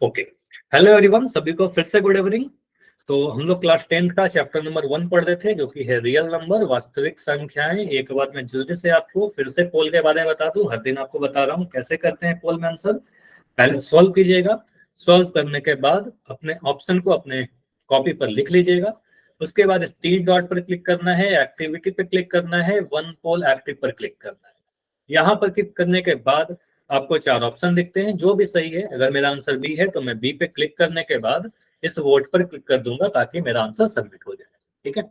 Okay, hello everyone, सभी को फिर से गुड इवनिंग। तो हम लोग क्लास 10 का चैप्टर नंबर 1 पढ़ रहे थे, जो कि है रियल नंबर, वास्तविक संख्याएं। एक बार मैं जल्दी से आपको फिर से पोल के बारे में बता दूं। हर दिन आपको बता रहा हूं कैसे करते हैं पोल में आंसर। पहले सॉल्व कीजिएगा, सॉल्व करने के बाद अपने ऑप्शन को अपने कॉपी पर लिख लीजिएगा। उसके बाद इस 3 डॉट पर क्लिक करना है, एक्टिविटी पर क्लिक करना है, वन पोल एक्टिव पर क्लिक करना है। यहाँ पर क्लिक करने के बाद आपको 4 ऑप्शन दिखते हैं, जो भी सही है। अगर मेरा आंसर बी है तो मैं बी पे क्लिक करने के बाद इस वोट पर क्लिक कर दूंगा ताकि मेरा आंसर सबमिट हो जाए। ठीक है,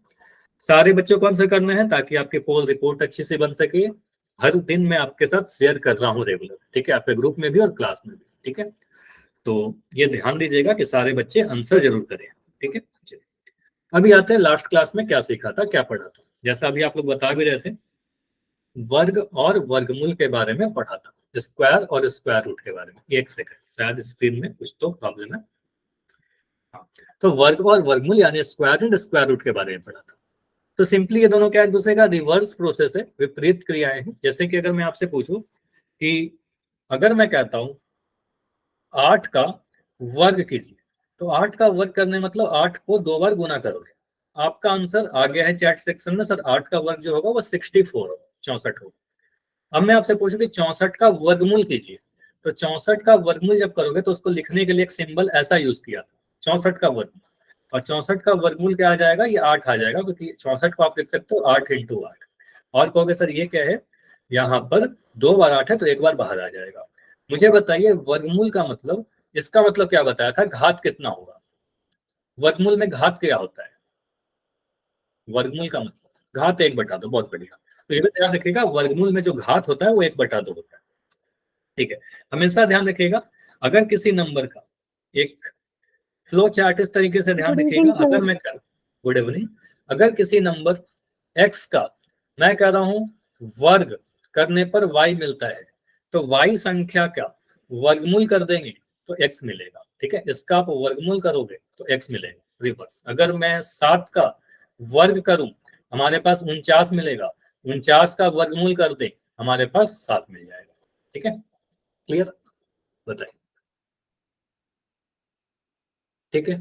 सारे बच्चों को आंसर करना है ताकि आपकी पोल रिपोर्ट अच्छी से बन सके। हर दिन मैं आपके साथ शेयर कर रहा हूँ रेगुलर, ठीक है, आपके ग्रुप में भी और क्लास में भी। ठीक है, तो ये ध्यान दीजिएगा कि सारे बच्चे आंसर जरूर करें। ठीक है, चलिए अभी आते हैं लास्ट क्लास में क्या सीखा था, क्या पढ़ा था। जैसा अभी आप लोग बता भी रहे थे, वर्ग और वर्गमूल के बारे में पढ़ा था, स्क्वायर और स्क्वायर रूट के बारे में। एक सेकंड, शायद स्क्रीन में कुछ तो प्रॉब्लम है। हाँ, तो वर्ग और वर्गमूल यानी स्क्वायर एंड स्क्वायर रूट के बारे में पढ़ा था। तो सिंपली ये दोनों क्या एक दूसरे का रिवर्स प्रोसेस है, विपरीत क्रियाएं हैं। जैसे कि अगर मैं आपसे पूछूं कि अगर मैं कहता हूं 8 का वर्ग कीजिए, तो 8 का वर्ग करने मतलब 8 को 2 बार गुना करोगे। आपका आंसर आ गया है चैट सेक्शन में, सर 8 का वर्ग जो होगा वो 64 होगा, 64 होगा। अब मैं आपसे पूछूं कि 64 का वर्गमूल कीजिए, तो 64 का वर्गमूल जब करोगे तो उसको लिखने के लिए एक सिंबल ऐसा यूज किया था, 64 का वर्गमूल। और 64 का वर्गमूल क्या आ जाएगा, ये 8 आ जाएगा, क्योंकि 64 को आप लिख सकते हो 8 इंटू 8। और कहोगे सर ये क्या है, यहाँ पर 2 बार 8 है तो 1 बार बाहर आ जाएगा। मुझे बताइए वर्गमूल का मतलब, इसका मतलब क्या बताया था, घात कितना होगा। वर्गमूल में घात क्या होता है, वर्गमूल का मतलब घात 1/2। बहुत बढ़िया, तो ये भी ध्यान रखिएगा, वर्गमूल में जो घात होता है वो 1/2 होता है। ठीक है, हमेशा ध्यान रखिएगा। अगर किसी नंबर का एक फ्लो चार्ट इस तरीके से ध्यान गुड रखिएगा, इवनिंग अगर सर। मैं कर गुड इवनिंग, अगर किसी नंबर x का मैं कह रहा हूं वर्ग करने पर y मिलता है, तो y संख्या का वर्गमूल कर देंगे तो x मिलेगा। ठीक है, इसका आप वर्गमूल करोगे तो x मिलेगा। रिवर्स, अगर मैं 7 का वर्ग करूं, हमारे पास 49 मिलेगा। 49 का वर्गमूल कर दे, हमारे पास 7 मिल जाएगा। ठीक है, क्लियर, बताइए। ठीक है,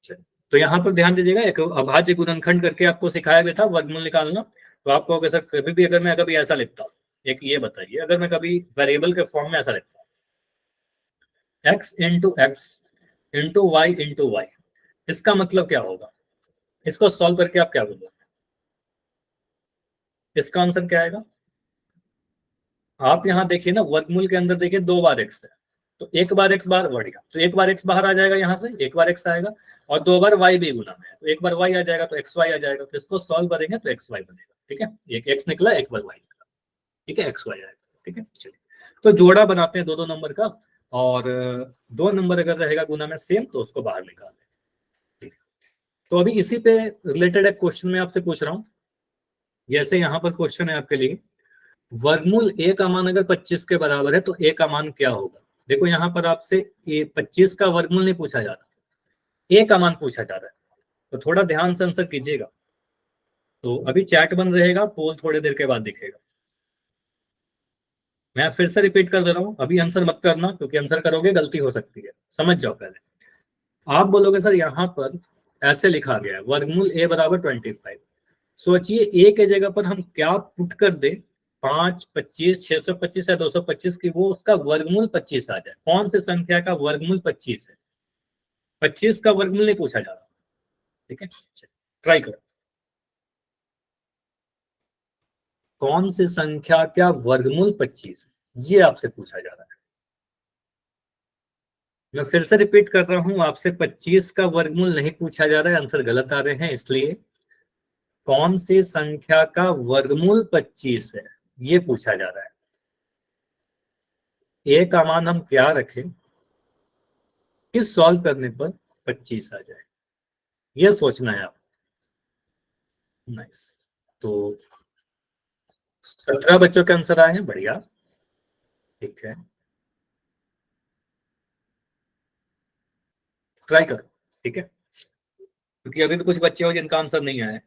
चलिए तो यहाँ पर ध्यान दीजिएगा, एक अभाज्य गुणनखंड करके आपको सिखाया गया था वर्गमूल निकालना। तो आप कहोगे सर कभी भी अगर मैं कभी ऐसा लिखता हूँ, एक ये बताइए, अगर मैं कभी वेरिएबल के फॉर्म में ऐसा लिखता हूँ x into x into y into y, इसका मतलब क्या होगा। इसको सॉल्व करके आप क्या बोलोगे, इसका आंसर क्या आएगा। आप यहाँ देखिए ना, वर्गमूल के अंदर देखिए 2 बार x है, तो 1 बार x बाहर बढ़ गया, तो 1 बार x बाहर आ जाएगा, यहाँ से 1 बार x आएगा। और 2 बार y भी गुना में है, तो 1 बार y आ जाएगा, तो xy आ जाएगा। तो इसको सॉल्व करेंगे तो xy बनेगा। ठीक है, एक x निकला, 1 बार y निकला। ठीक है, xy आएगा। ठीक है, चलिए तो जोड़ा बनाते हैं दो नंबर का, और 2 नंबर अगर रहेगा गुना में सेम तो उसको बाहर निकाल दें। ठीक है, तो अभी इसी पे रिलेटेड एक क्वेश्चन मैं आपसे पूछ रहा हूँ। जैसे यहाँ पर क्वेश्चन है आपके लिए, वर्गमूल a का मान अगर 25 के बराबर है तो a का मान क्या होगा। देखो यहाँ पर आपसे 25 का वर्गमूल नहीं पूछा जा रहा, a का मान पूछा जा रहा है, तो थोड़ा ध्यान से आंसर कीजिएगा। तो अभी चैट बंद रहेगा, पोल थोड़ी देर के बाद दिखेगा। मैं फिर से रिपीट कर दे रहा हूँ, अभी आंसर मत करना, क्योंकि आंसर करोगे गलती हो सकती है। समझ जाओ पहले। आप बोलोगे सर यहाँ पर ऐसे लिखा गया है वर्गमूल a बराबर 25। सोचिए a के जगह पर हम क्या पुट कर दे, 5, 25, 625 या 225 की, वो उसका वर्गमूल 25 आ जाए। कौन सी संख्या का वर्गमूल 25 है, 25 का वर्गमूल नहीं पूछा जा रहा। ठीक है, ट्राई करो, कौन सी संख्या का वर्गमूल 25 है, ये आपसे पूछा जा रहा है। मैं फिर से रिपीट कर रहा हूं, आपसे 25 का वर्गमूल नहीं पूछा जा रहा है, आंसर गलत आ रहे हैं इसलिए। कौन सी संख्या का वर्गमूल 25 है, ये पूछा जा रहा है। a का मान हम क्या रखें कि सॉल्व करने पर 25 आ जाए, ये सोचना है आप। नाइस, तो 17 बच्चों के आंसर आए हैं, बढ़िया। ठीक है, ट्राई करो। ठीक है, क्योंकि अभी भी कुछ बच्चे हो जिनका आंसर नहीं आया है,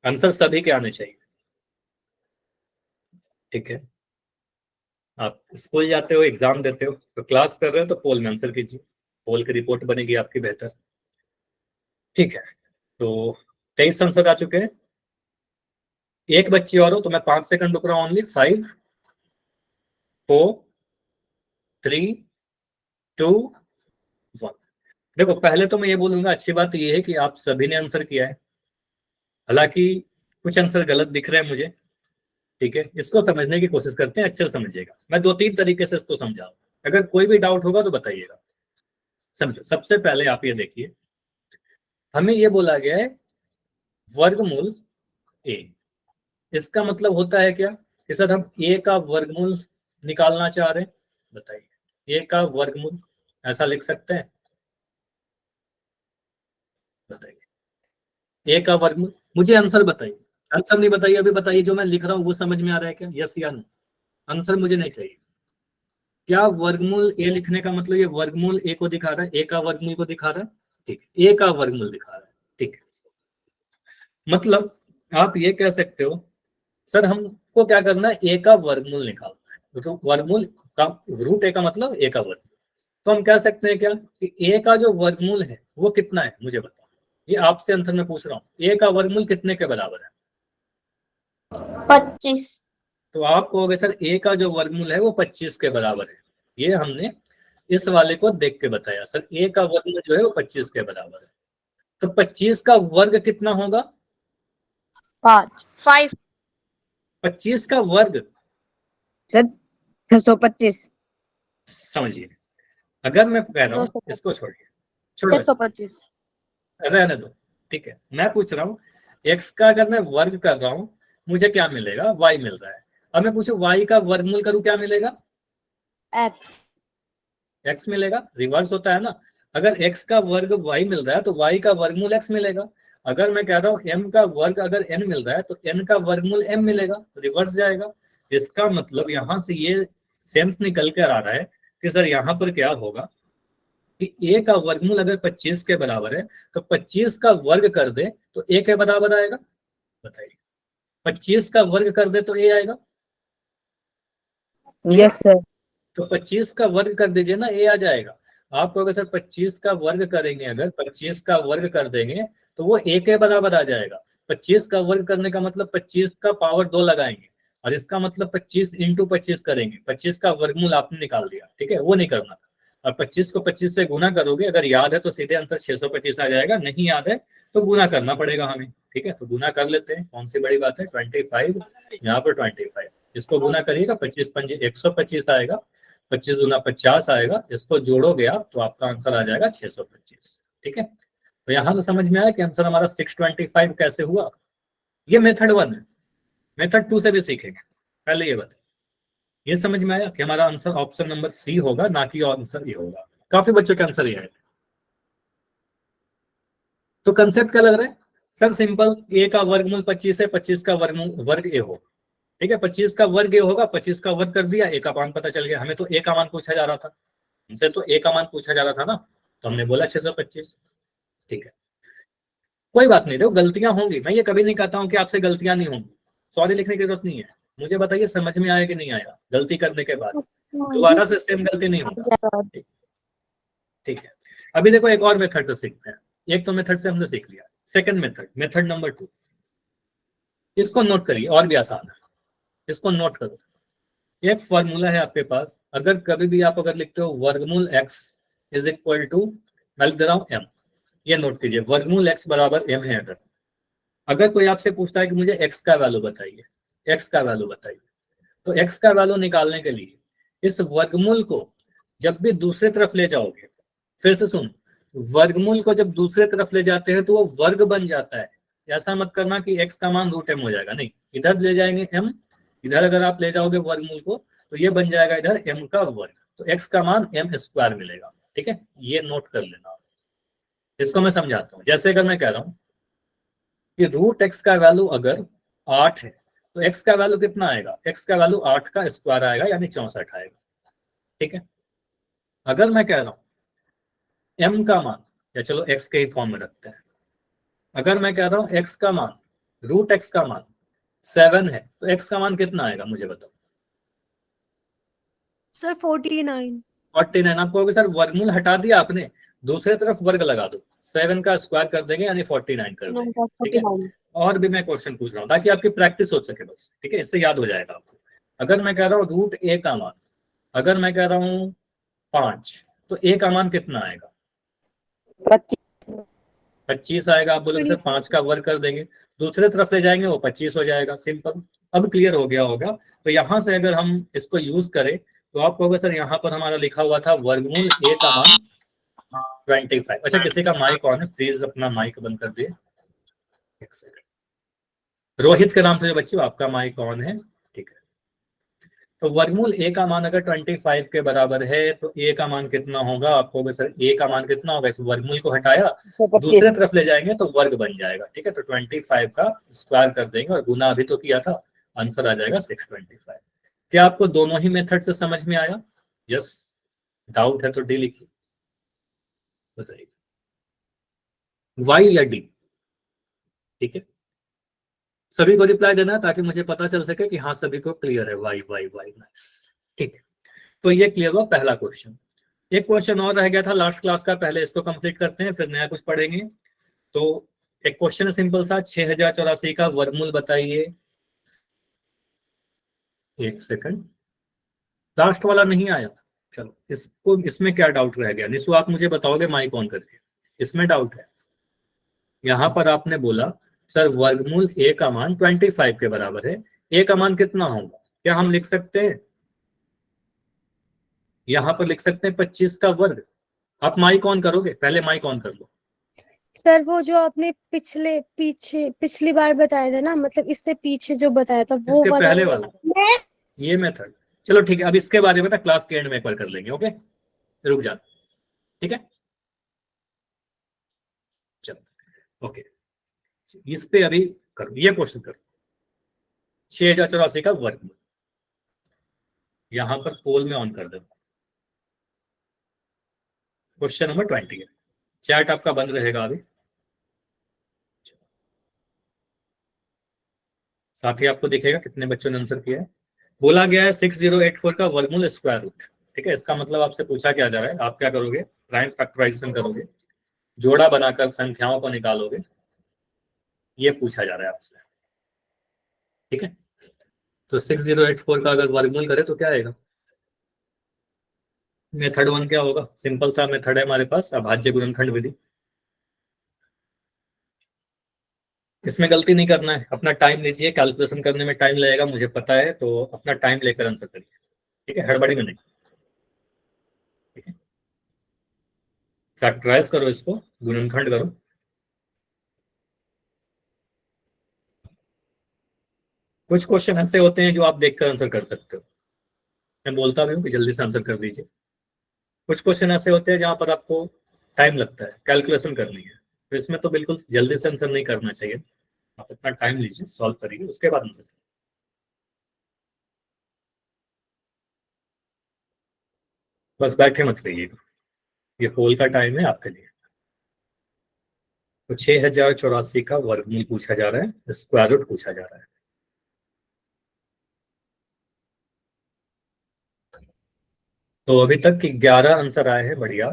आंसर सभी के आने चाहिए। ठीक है, आप स्कूल जाते हो, एग्जाम देते हो, तो क्लास कर रहे हो तो पोल में आंसर कीजिए। पोल की रिपोर्ट बनेगी आपकी बेहतर। ठीक है, तो 23 आंसर आ चुके हैं। एक बच्ची और हो तो मैं 5 सेकंड रुक रहा हूँ ओनली। 5 4 3 2 1। देखो पहले तो मैं ये बोलूंगा, अच्छी बात ये है कि आप सभी ने आंसर किया है, हालांकि कुछ आंसर गलत दिख रहे हैं मुझे। ठीक है, इसको समझने की कोशिश करते हैं, अच्छे से समझिएगा। मैं 2-3 तरीके से इसको समझाऊं, अगर कोई भी डाउट होगा तो बताइएगा। समझो, सबसे पहले आप ये देखिए, हमें ये बोला गया है वर्गमूल ए। इसका मतलब होता है क्या कि सर हम ए का वर्गमूल निकालना चाह रहे हैं। बताइए, ए का वर्गमूल ऐसा लिख सकते हैं? बताइए, ए का वर्गमूल। मुझे आंसर बताइए, आंसर नहीं बताइए अभी, बताइए जो मैं लिख रहा हूँ वो समझ में आ रहा है क्या, यस या नो? आंसर मुझे नहीं चाहिए। क्या वर्गमूल ए लिखने का मतलब ये वर्गमूल ए को दिखा रहा है, ए का वर्गमूल को दिखा रहा है? ठीक है, ए का वर्गमूल दिखा रहा है। ठीक है, मतलब आप ये कह सकते हो सर हमको क्या करना है, ए का वर्गमूल निकालना है। तो वर्गमूल का रूट ए का मतलब ए का वर्गमूल। तो हम कह सकते हैं क्या कि ए का जो वर्गमूल है वो कितना है, मुझे बताओ। ये आपसे आंसर मैं पूछ रहा हूँ, ए का वर्गमूल कितने के बराबर है? 25। तो आप कहोगे सर ए का जो वर्गमूल है वो 25 के बराबर है। ये हमने इस वाले को देख के बताया, सर ए का वर्गमूल जो है वो 25 के बराबर है। तो 25 का वर्ग कितना होगा? 5। 25 का वर्ग सर 625। समझिए, अगर मैं कह रहा हूँ, इसको छोड़िए, छोड़ो 625। रहने दो। ठीक है, मैं पूछ रहा हूँ एक्स का अगर मैं वर्ग कर रहा हूँ मुझे क्या मिलेगा, वाई मिल रहा है। अब मैं पूछूं वाई का वर्गमूल करूँ क्या मिलेगा? X। एक्स मिलेगा, रिवर्स होता है ना। अगर एक्स का वर्ग वाई मिल रहा है तो वाई का वर्गमूल एक्स मिलेगा। अगर मैं कह रहा हूँ एम का वर्ग अगर एन मिल रहा है तो एन का वर्गमूल एम मिलेगा, रिवर्स जाएगा। इसका मतलब यहां से ये सेंस निकल कर आ रहा है कि सर यहाँ पर क्या होगा कि ए का वर्गमूल अगर 25 के बराबर है तो 25 का वर्ग कर दे तो ए के बराबर आएगा। बताइए, 25 का वर्ग कर दे तो ए आएगा। Yes sir. तो 25 का वर्ग कर दीजिए ना, ए आ जाएगा। आप कहोगे सर 25 का वर्ग करेंगे, अगर 25 का वर्ग कर देंगे तो वो ए के बराबर आ जाएगा। 25 का वर्ग करने का मतलब 25 का पावर 2 लगाएंगे, और इसका मतलब 25 इंटू 25 करेंगे। 25 का वर्गमूल आपने निकाल दिया, ठीक है, वो नहीं करना था। और 25 को 25 से गुना करोगे, अगर याद है तो सीधे आंसर 625 आ जाएगा, नहीं याद है तो गुना करना पड़ेगा हमें। ठीक है, तो गुना कर लेते हैं, कौन सी बड़ी बात है। 25 यहाँ पर 25, इसको गुना करिएगा, 25 पंजे 125 आएगा, 25 दूना 50 आएगा, इसको जोड़ोगे आप तो आपका आंसर आ जाएगा 625। ठीक है, तो यहां तो समझ में आया कि आंसर हमारा 625 कैसे हुआ। ये मेथड 1 है, मेथड 2 से भी सीखेंगे, पहले ये बताइए। ये समझ में आया कि हमारा आंसर ऑप्शन नंबर सी होगा, ना कि आंसर ये होगा। काफी बच्चों का आंसर ये है। तो कंसेप्ट क्या लग रहा है सर? सिंपल, ए का वर्गमूल 25 है, 25 का वर्गमूल वर्ग ए हो। ठीक है, 25 का वर्ग ए होगा, 25 का वर्ग कर दिया, ए का मान पता चल गया। हमें तो ए का मान पूछा जा रहा था, हमसे तो ए का मान पूछा जा रहा था ना, तो हमने बोला 625। ठीक है, कोई बात नहीं, देखो गलतियां होंगी, मैं ये कभी नहीं कहता हूं कि आपसे गलतियां नहीं होंगी, सॉरी लिखने की जरूरत नहीं है। मुझे बताइए समझ में आया कि नहीं आया, गलती करने के बाद दोबारा से सेम गलती नहीं होगा। ठीक है, अभी देखो एक और मेथड तो सीखते हैं। एक तो मेथड से हमने सीख लिया, सेकंड मेथड, मेथड नंबर 2। इसको नोट करिए, और भी आसान है, इसको नोट करो। एक फॉर्मूला है आपके पास, अगर कभी भी आप अगर लिखते हो वर्गमूल x इज इक्वल टू, मैं लिख दे रहा हूं m, ये नोट कीजिए, वर्गमूल x बराबर m है। अगर कोई आपसे पूछता है कि मुझे x का वैल्यू बताइए, x का वैल्यू बताइए, तो x का वैल्यू निकालने के लिए इस वर्गमूल को जब भी दूसरे तरफ ले जाओगे, फिर से सुन, वर्गमूल को जब दूसरे तरफ ले जाते हैं तो वो वर्ग बन जाता है। ऐसा मत करना कि x का मान रूट m हो जाएगा, नहीं, इधर ले जाएंगे m, इधर अगर आप ले जाओगे वर्गमूल को तो ये बन जाएगा इधर m का वर्ग, तो x का मान m स्क्वायर मिलेगा। ठीक है, ये नोट कर लेना। इसको मैं समझाता हूँ, जैसे अगर मैं कह रहा हूँ कि रूट x का वैल्यू अगर 8 है तो x का वैल्यू कितना आएगा, x का वैल्यू 8 का स्क्वायर आएगा, यानी 64 आएगा। ठीक है, अगर मैं कह रहा हूँ m का मान, या चलो x के ही फॉर्म में रखते हैं, अगर मैं कह रहा हूँ x का मान, रूट x का मान 7 है तो x का मान कितना आएगा, मुझे बताओ। सर 49। 49। आप कहोगे सर वर्गमूल हटा दिया आपने, दूसरे तरफ वर्ग लगा दो, 7 का स्क्वायर कर देंगे यानी 49 कर देंगे, ठीक है। और भी मैं क्वेश्चन पूछ रहा हूँ ताकि आपकी प्रैक्टिस हो सके बस, ठीक है, इससे याद हो जाएगा आपको। अगर मैं कह रहा हूँ रूट ए का मान, अगर मैं कह रहा हूँ 5, तो ए का मान कितना आएगा? 25 आएगा। आप बोलोगे सर 5 का वर्ग कर देंगे, दूसरे तरफ ले जाएंगे वो 25 हो जाएगा, सिंपल। अब क्लियर हो गया होगा। तो यहां से अगर हम इसको यूज करें तो आप कहोगे सर यहाँ पर हमारा लिखा हुआ था वर्गमूल ए का मान 25। अच्छा, किसी का माइक ऑन है, प्लीज अपना माइक बंद कर दिए, एक सेकंड। रोहित के नाम से जो बच्चे, आपका माइक ऑन है, ठीक है। तो वर्गमूल ए का मान अगर 25 के बराबर है तो ए का मान कितना होगा? आपको सर ए का मान कितना होगा? इस वर्गमूल को हटाया, दूसरे तरफ ले जाएंगे तो वर्ग बन जाएगा, ठीक है। तो 25 का स्क्वायर कर देंगे और गुना अभी तो किया था, आंसर आ जाएगा 625। क्या आपको दोनों ही मेथड से समझ में आया? यस, डाउट है तो डी लिखिए, बताइए, वाई या डी, ठीक है। सभी को रिप्लाई देना ताकि मुझे पता चल सके कि हाँ सभी को क्लियर है, वाई वाई वाई, नाइस, ठीक है। तो ये क्लियर हुआ पहला क्वेश्चन। एक क्वेश्चन और रह गया था लास्ट क्लास का, पहले इसको कंप्लीट करते हैं फिर नया कुछ पढ़ेंगे। तो एक क्वेश्चन सिंपल सा, 6084 का वर्गमूल बताइए। एक सेकंड, लास्ट वाला नहीं आया, चलो इसको, इसमें क्या डाउट रह गया? निशु आप मुझे बताओगे माइक ऑन करके, इसमें डाउट है। यहां पर आपने बोला सर वर्गमूल ए का मान 25 के बराबर है, ए का मान कितना होगा? क्या हम लिख सकते हैं, यहां पर लिख सकते हैं 25 का वर्ग? आप माइक ऑन करोगे? पहले माइक ऑन कर लो। सर वो जो आपने पिछली बार बताया था ना, मतलब इससे पीछे जो बताया था वो इसके वाला पहले वाला ये मेथड, चलो ठीक है, अब इसके बारे में क्लास के एंड में एक बार कर लेंगे, ओके, रुक जा, ठीक है, चलो ओके। इस पे अभी करो, ये क्वेश्चन करो, 6084 का वर्ग, यहां पर पोल में ऑन कर दो, क्वेश्चन नंबर 20 है। चैट आपका बंद रहेगा अभी, साथ ही आपको दिखेगा कितने बच्चों ने आंसर किया है। बोला गया है 6084 का वर्गमूल स्क्वायर रूट, ठीक है। इसका मतलब आपसे पूछा क्या जा रहा है, आप क्या करोगे? प्राइम फैक्टराइजेशन करोगे, जोड़ा बनाकर संख्याओं को निकालोगे, ये पूछा जा रहा है आपसे, ठीक है। तो 6084 का अगर वर्गमूल करे तो क्या आएगा? मेथड 1 क्या होगा? सिंपल सा मेथड है हमारे पास, अभाज्य गुणनखंड विधि। इसमें गलती नहीं करना है, अपना टाइम लीजिए, कैलकुलेशन करने में टाइम लगेगा मुझे पता है, तो अपना टाइम लेकर आंसर करिए, ठीक है, हड़बड़ी में नहीं, ठीक है। फैक्टराइज करो इसको, गुणनखंड करो। कुछ क्वेश्चन ऐसे होते हैं जो आप देखकर आंसर कर सकते हो, मैं बोलता भी हूँ कि जल्दी से आंसर कर दीजिए। कुछ क्वेश्चन ऐसे होते हैं जहां पर आपको टाइम लगता है, कैलकुलेशन करनी है, तो इसमें तो बिल्कुल जल्दी से आंसर नहीं करना चाहिए, आप अपना टाइम लीजिए, सॉल्व करिए, उसके बाद आंसर। बस बैठे मत रहिएगा, ये होल का टाइम है आपके लिए। तो 6084 का वर्गमूल पूछा जा रहा है, स्क्वायर रूट पूछा जा रहा है। तो अभी तक 11 आंसर आए हैं, बढ़िया,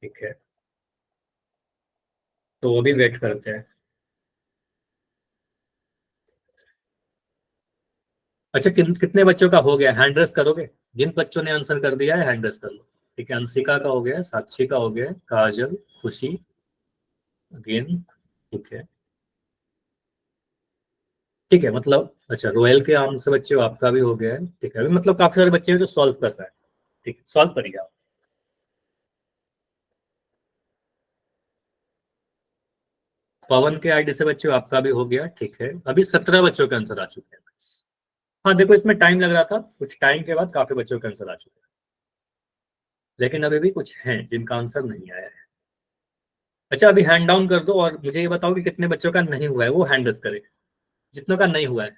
ठीक है। तो अभी वेट करते हैं। अच्छा, कितने बच्चों का हो गया? हैंड रेस करोगे, जिन बच्चों ने आंसर कर दिया है हैंड रेस कर लो, ठीक है। अंशिका का हो गया, साक्षी का हो गया, काजल, खुशी, अगेन, ठीक है, ठीक है, मतलब अच्छा रोयल के आम से बच्चे आपका भी हो गया है, ठीक है। अभी मतलब काफी सारे बच्चे हैं जो सॉल्व कर रहे हैं, ठीक है, सॉल्व करिए आप। पवन के आईडी से बच्चों आपका भी हो गया, ठीक है। अभी 17 बच्चों के आंसर आ चुके हैं। हाँ देखो, इसमें टाइम लग रहा था, कुछ टाइम के बाद काफी बच्चों के आंसर आ चुके हैं, लेकिन अभी भी कुछ हैं जिनका आंसर नहीं आया है। अच्छा, अभी हैंड डाउन कर दो और मुझे ये बताओ कि कितने बच्चों का नहीं हुआ है, वो हैंड रेस करे, जितनों का नहीं हुआ है,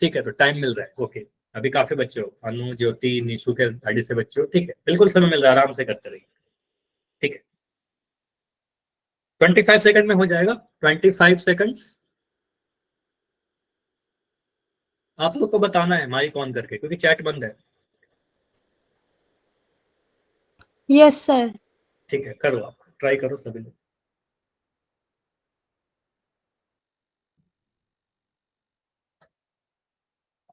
ठीक है। तो टाइम मिल रहा है, ओके। अभी काफी बच्चे हो, अनु, ज्योति, निशु के आईडी से बच्चे हो, ठीक है, बिल्कुल समय मिल रहा है, आराम से करते रहिए, ठीक है। 25 सेकंड में हो जाएगा, 25 सेकंड्स। आप लोग को बताना है माइक ऑन करके, क्योंकि चैट बंद है। Yes sir. ठीक है, करो, आप ट्राई करो सभी लोग।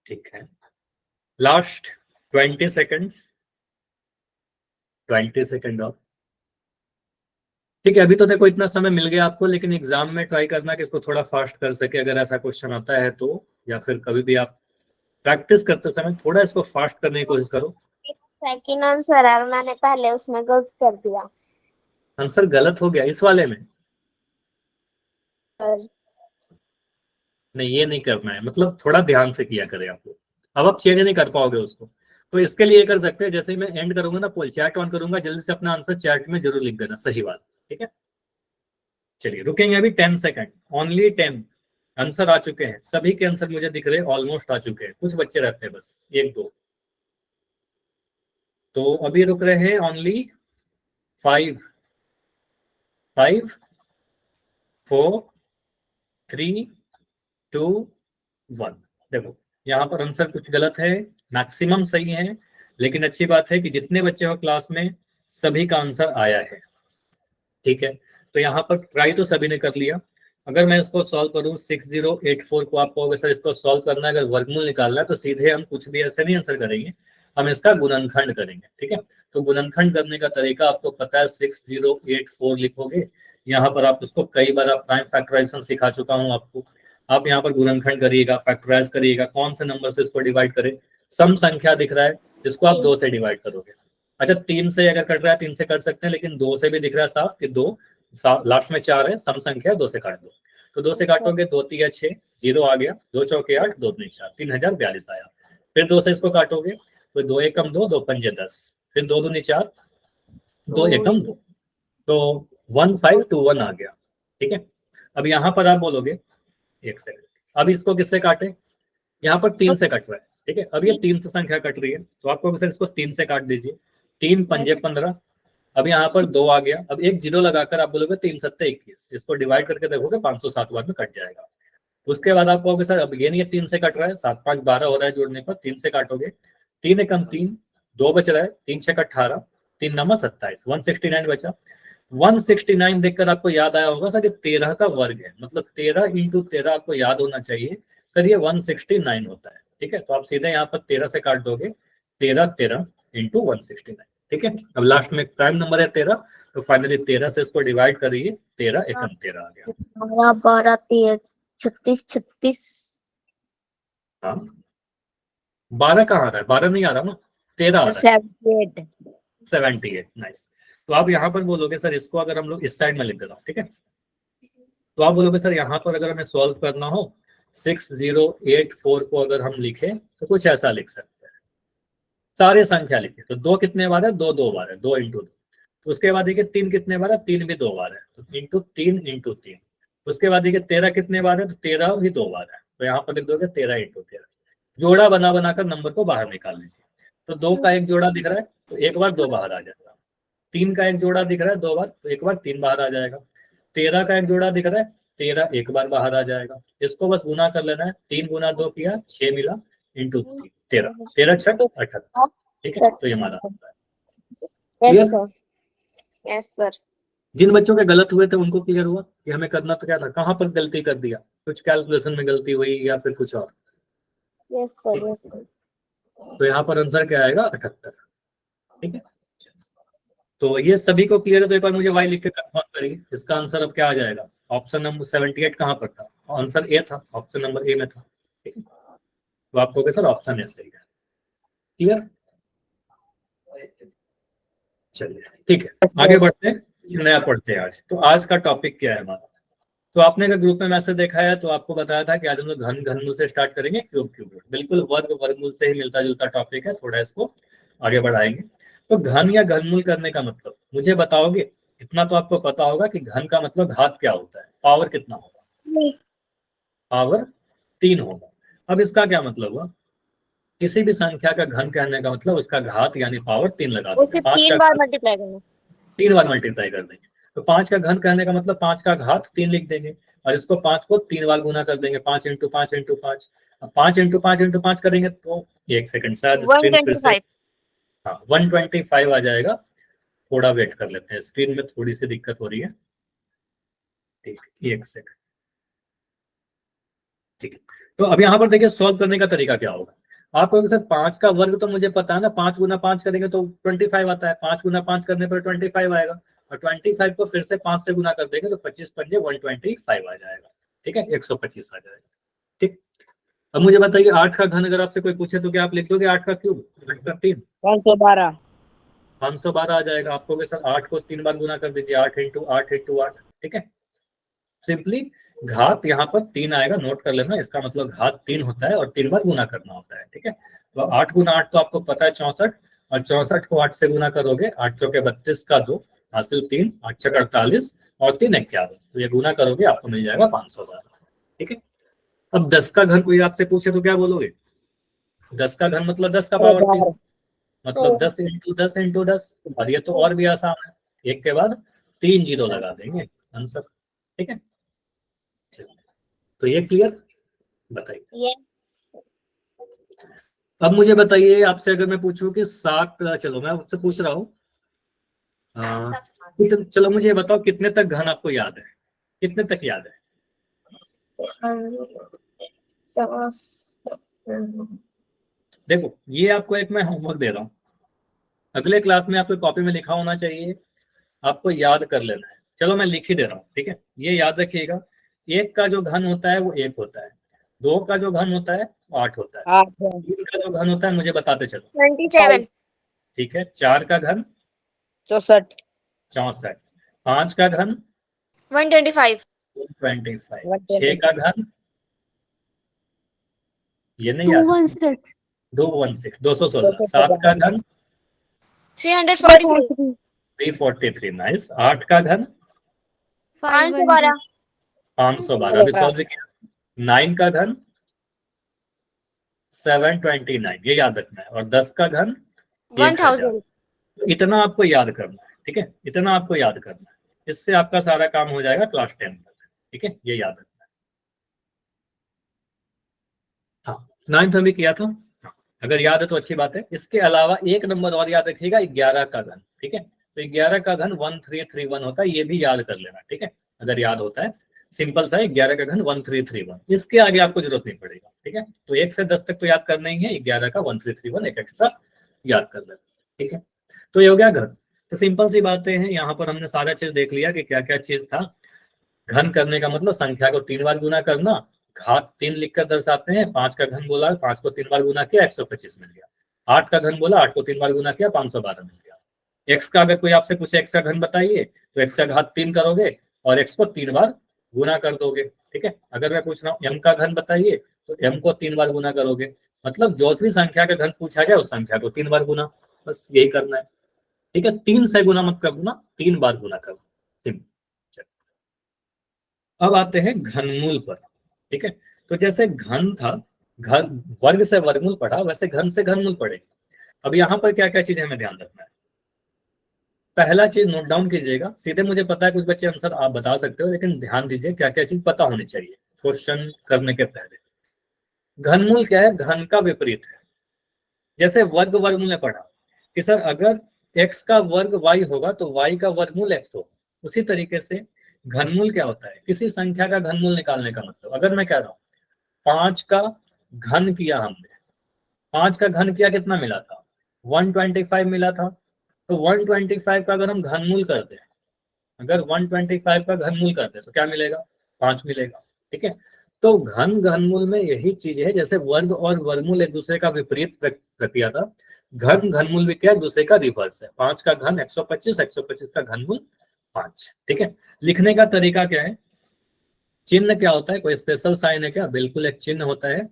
ठीक है, लास्ट 20 सेकेंड्स, 20 सेकेंड और। ठीक है, अभी तो देखो इतना समय मिल गया आपको, लेकिन एग्जाम में ट्राई करना कि इसको थोड़ा फास्ट कर सके, अगर ऐसा क्वेश्चन आता है तो, या फिर कभी भी आप प्रैक्टिस करते समय थोड़ा इसको फास्ट करने की कोशिश करो। सेकंड आंसर है और मैंने पहले उसमें गलत कर दिया आंसर गलत हो गया इस वाले में? सर। नहीं, ये नहीं करना है, मतलब थोड़ा ध्यान से किया करें आप लोग। अब आप चेंज नहीं कर पाओगे उसको, तो इसके लिए कर सकते हैं, जैसे ही मैं एंड करूंगा ना, पोल चैट ऑन करूंगा, जल्दी से अपना आंसर चैट में जरूर लिख देना, सही बात। ठीक है, चलिए रुकेंगे अभी 10 सेकंड, ओनली 10। आंसर आ चुके हैं, सभी के आंसर मुझे दिख रहे हैं, ऑलमोस्ट आ चुके हैं, कुछ बच्चे रहते हैं बस, एक दो। तो अभी रुक रहे हैं ओनली 5, 5, 4, 3, 2, 1। देखो यहाँ पर आंसर कुछ गलत है, मैक्सिमम सही है, लेकिन अच्छी बात है कि जितने बच्चे हो क्लास में सभी का आंसर आया है। ठीक है, तो यहाँ पर ट्राई तो सभी ने कर लिया। अगर मैं इसको सॉल्व करूँ 6084 को, आप कहोगे सर इसको सॉल्व करना है, अगर वर्गमूल निकालना है तो सीधे हम कुछ भी ऐसे नहीं आंसर करेंगे, हम इसका गुणनखंड करेंगे। ठीक है, तो गुणनखंड करने का तरीका आपको पता है, 6084 लिखोगे, यहाँ पर आप उसको कई बार आप प्राइम फैक्टराइजेशन सिखा चुका हूँ आपको। आप यहाँ पर गुणनखंड करिएगा, फैक्टराइज करिएगा, कौन से नंबर से इसको डिवाइड करें। सम संख्या दिख रहा है, इसको आप 2 से डिवाइड करोगे। अच्छा 3 से अगर कट रहा है 3 से कर सकते हैं, लेकिन 2 से भी दिख रहा है साफ कि 2 लास्ट में 4 है, सम संख्या 2 से काट दो। तो 2 से काटोगे 2 3 6, 0 आ गया, 2 चौके 8, 2 दूनी 4, 3042 आया। फिर 2 से इसको काटोगे तो 2 एकम 2, 2 पंजे 10, फिर 2 दूनी 4, 2 एकम 2, तो 1521 आ गया। ठीक है, अब यहाँ पर आप बोलोगे, एक सेकंड, अब इसको किससे काटे, यहाँ पर 3 से कट रहा है। ठीक है, अब ये 3 से संख्या कट रही है, तो आपको सर इसको 3 से काट दीजिए, 3 पंजे 15। अब यहाँ पर 2 आ गया, अब एक जीरो लगाकर आप बोलोगे 3 सत्ते 21, इसको डिवाइड करके देखोगे 507 बाद में कट जाएगा। उसके बाद आप कहोगे सर अब ये नहीं है 3 से कट रहा है, 7 5 12 हो रहा है जोड़ने पर, 3 से काटोगे, 3 एकम 3, 2 बच रहा है, 3 6 18, 3 नमा 27, 169 बचा। 169 देखकर आपको याद आया होगा सर ये 13 का वर्ग है, मतलब 13 इंटू 13 आपको याद होना चाहिए सर, ये 169 होता है। ठीक है, तो आप सीधे यहाँ पर 13 से काट दोगे, 13 13 इंटू 169। ठीक है, अब लास्ट में प्राइम नंबर है 13, तो फाइनली 13 से इसको डिवाइड करिए, 13 एकम 13 आ गया। 12 13 36 36। हाँ 12 कहाँ आ रहा है, 12 नहीं आ रहा ना, 13 आ रहा है, 78 78। नाइस, तो आप यहाँ पर बोलोगे सर इसको अगर हम लोग इस साइड में लिख देना, ठीक है, तो आप बोलोगे सर यहाँ पर अगर हमें सॉल्व करना हो 6084 को अगर हम लिखें तो कुछ ऐसा लिख सकते हैं, सारे संख्या लिखे, तो 2 कितने बार है, 2 2 बार है, 2 इंटू 2। तो उसके बाद देखिए 3 कितने बार है, 3 भी 2 बार है, तो इंटू 3 इंटू 3। उसके बाद देखिए 13 कितने बार है, तो 13 भी 2 बार है, तो यहाँ पर लिख दोगे 13 इंटू 13। जोड़ा बना बनाकर नंबर को बाहर निकाल लीजिए, तो 2 का एक जोड़ा दिख रहा है तो एक बार 2 बाहर आ जाएगा, 3 का एक जोड़ा दिख रहा है 2 बार, तो एक बार 3 बाहर आ जाएगा, 13 का एक जोड़ा दिख रहा है 13 एक बार बाहर आ जाएगा। इसको बस गुना कर लेना है, 3 गुना 2 किया 6 मिला, इंटू 13, 13 6 78। ठीक है, तो ये हमारा होता है। Yes sir, yes sir. जिन बच्चों के गलत हुए थे उनको क्लियर हुआ कि हमें करना तो क्या था, कहाँ पर गलती कर दिया, कुछ कैलकुलेशन में गलती हुई या फिर कुछ और। Yes sir, yes sir. तो यहाँ पर आंसर क्या आएगा, 78। ठीक है, तो ये सभी को क्लियर है, तो एक बार मुझे वाई लिख के कंफर्म करिए, इसका आंसर अब क्या आ जाएगा। ऑप्शन नंबर 78 कहाँ पर था, आंसर ए था, ऑप्शन नंबर ए में था। ठीक है, तो आपको क्या सर ऑप्शन ए सही है। क्लियर, चलिए ठीक है, आगे बढ़ते हैं, कुछ नया पढ़ते हैं आज। तो आज का टॉपिक क्या है हमारा, तो आपने अगर ग्रुप में मैसेज देखा है तो आपको बताया था कि आज हम लोग घन घनमूल से स्टार्ट करेंगे, क्यूब क्यूब रूट, बिल्कुल वर्ग वर्गमूल से ही मिलता जुलता टॉपिक है, थोड़ा इसको आगे बढ़ाएंगे। तो घन या घनमूल करने का मतलब मुझे बताओगे, इतना तो आपको पता होगा कि घन का मतलब घात क्या होता है, पावर कितना होगा, पावर 3 होगा। अब इसका क्या मतलब हुआ, किसी भी संख्या का घन कहने का मतलब उसका घात यानी पावर 3 लगा देंगे, 3 बार मल्टीप्लाई करना, 3 बार मल्टीप्लाई कर देंगे। तो 5 का घन कहने का मतलब 5 का घात 3 लिख देंगे, और इसको 5 को 3 बार गुना कर देंगे, 5 इंटू 5 इंटू 5। अब 5 इंटू 5 इंटू 5 करेंगे तो एक सेकंड शायद स्क्रीन फिर से, हाँ 125 आ जाएगा। थोड़ा वेट कर लेते हैं, स्क्रीन में थोड़ी सी दिक्कत हो रही है। ठीक, एक सेकंड। ठीक है, तो अब यहाँ पर देखिए सॉल्व करने का तरीका क्या होगा। आप कहोगे सर 5 का वर्ग तो मुझे पता है ना, 5 गुना 5 करेंगे तो 25 आता है, 5 गुना 5 करने पर 25 आएगा, और 25 को फिर से 5 से गुना कर देंगे तो 25 पंजे 125 आ जाएगा। ठीक है, 125 आ जाएगा। ठीक, अब मुझे बताइए 8 का घन अगर आपसे कोई पूछे तो क्या आप लिख दोगे 8 का क्यूब, 8 का 3, 512। 512 आ जाएगा। आप कहोगे सर 8 को 3 बार गुना कर दीजिए, 8 इंटू 8 इंटू 8। ठीक है, सिंपली घात यहाँ पर 3 आएगा, नोट कर लेना, इसका मतलब घात 3 होता है और 3 बार गुना करना होता है। ठीक है, तो 8 गुना 8 तो आपको पता है 64, और 64 को 8 से गुना करोगे, 8 चौके 32 का 2 हासिल 3, 8 छक 48 और 3 51, तो ये गुना करोगे आपको मिल जाएगा 512। ठीक है, अब 10 का घन कोई आपसे पूछे तो क्या बोलोगे, 10 का घन मतलब 10 का पावर 3, मतलब 10 इंटू 10 इंटू 10, और ये तो और भी आसान है, एक के बाद 3 जीरो लगा देंगे आंसर। ठीक है, तो ये क्लियर, बताइए। यस अब मुझे बताइए आपसे अगर मैं पूछूं कि 7, चलो मैं आपसे पूछ रहा हूँ, चलो मुझे ये बताओ कितने तक घन आपको याद है, कितने तक याद है। देखो ये आपको एक मैं होमवर्क दे रहा हूँ, अगले क्लास में आपको कॉपी में लिखा होना चाहिए, आपको याद कर लेना है। चलो मैं लिख ही दे रहा हूँ, ठीक है, ये याद रखिएगा, 1 का जो घन होता है वो 1 होता है, 2 का जो घन होता है वो 8 होता है, 8 3 का जो घन होता है मुझे बताते चलो। 27 ठीक है, 4 का घन 64 64, 5 का घन 125 125, 6 का घन ये नहीं याद, 216 216, 7 का घन 343 343, नाइस, 8 का घन 512 512, अभी सॉल्व किया, 9 का घन 729, ये याद रखना है, और 10 का घन 1000। 1000 इतना आपको याद करना है, ठीक है, इतना आपको याद करना है, इससे आपका सारा काम हो जाएगा क्लास 10 तक। ठीक है, ये याद रखना है। हाँ, 9th में भी किया था, हाँ, अगर याद है तो अच्छी बात है। इसके अलावा एक नंबर और याद रखिएगा, 11 का घन। ठीक है, तो 11 का घन 1331 होता है, ये भी याद कर लेना। ठीक है, अगर याद होता है, सिंपल सा है, 11 का घन 1331, इसके आगे आपको जरूरत नहीं पड़ेगा। ठीक है, तो 1 से 10 तक तो याद करना ही है, 11 का 1331 एक एक्स्ट्रा याद कर लेना। ठीक है, तो ये हो गया घन। तो सिंपल सी बातें हैं, यहाँ पर हमने सारा चीज देख लिया कि क्या क्या चीज था। घन करने का मतलब संख्या को 3 बार गुना करना, घात 3 लिखकर दर्शाते हैं। 5 का घन बोला, 5 को 3 बार गुना किया 125 मिल गया। 8 का घन बोला, 8 को 3 बार गुना किया 512 मिल गया। x का अगर कोई आपसे पूछे x का घन बताइए, तो x का घात 3 करोगे और x को 3 बार गुना कर दोगे। ठीक है, अगर मैं पूछ रहा हूँ m का घन बताइए, तो m को 3 बार गुना करोगे, मतलब जो भी संख्या का घन पूछा जाए उस संख्या को 3 बार गुना, बस यही करना है। ठीक है, 3 से गुना मत कर देना, 3 बार गुना करो। अब आते हैं घनमूल पर। ठीक है, तो जैसे घन था, घन वर्ग से वर्गमूल पढ़ा, वैसे घन से घनमूल पढ़े। अब यहाँ पर क्या क्या चीजें हमें ध्यान रखना है। पहला चीज नोट डाउन कीजिएगा, सीधे मुझे पता है कुछ बच्चे आंसर आप बता सकते हो, लेकिन ध्यान दीजिए क्या क्या चीज पता होनी चाहिए क्वेश्चन करने के पहले। घनमूल क्या है, घन का विपरीत है। जैसे वर्ग वर्गमूल ने पढ़ा कि सर अगर x का वर्ग y होगा तो y का वर्गमूल x होगा, उसी तरीके से घनमूल क्या होता है, किसी संख्या का घनमूल निकालने का मतलब। अगर मैं कह रहा हूँ 5 का घन किया हमने, 5 का घन किया कितना मिला था, 125 मिला था। तो 125 का अगर हम घनमूल करते हैं, अगर 125 का घनमूल करते हैं तो क्या मिलेगा, 5 मिलेगा। ठीक है, तो घन घनमूल में यही चीज है, जैसे वर्ग और वर्गमूल एक दूसरे का विपरीत प्रक्रिया था, घन घनमूल भी क्या दूसरे का रिवर्स है। 5 का घन 125, 125 का घनमूल 5। ठीक है, लिखने का तरीका क्या है, चिन्ह क्या होता है, कोई स्पेशल साइन है क्या, बिल्कुल एक चिन्ह होता है।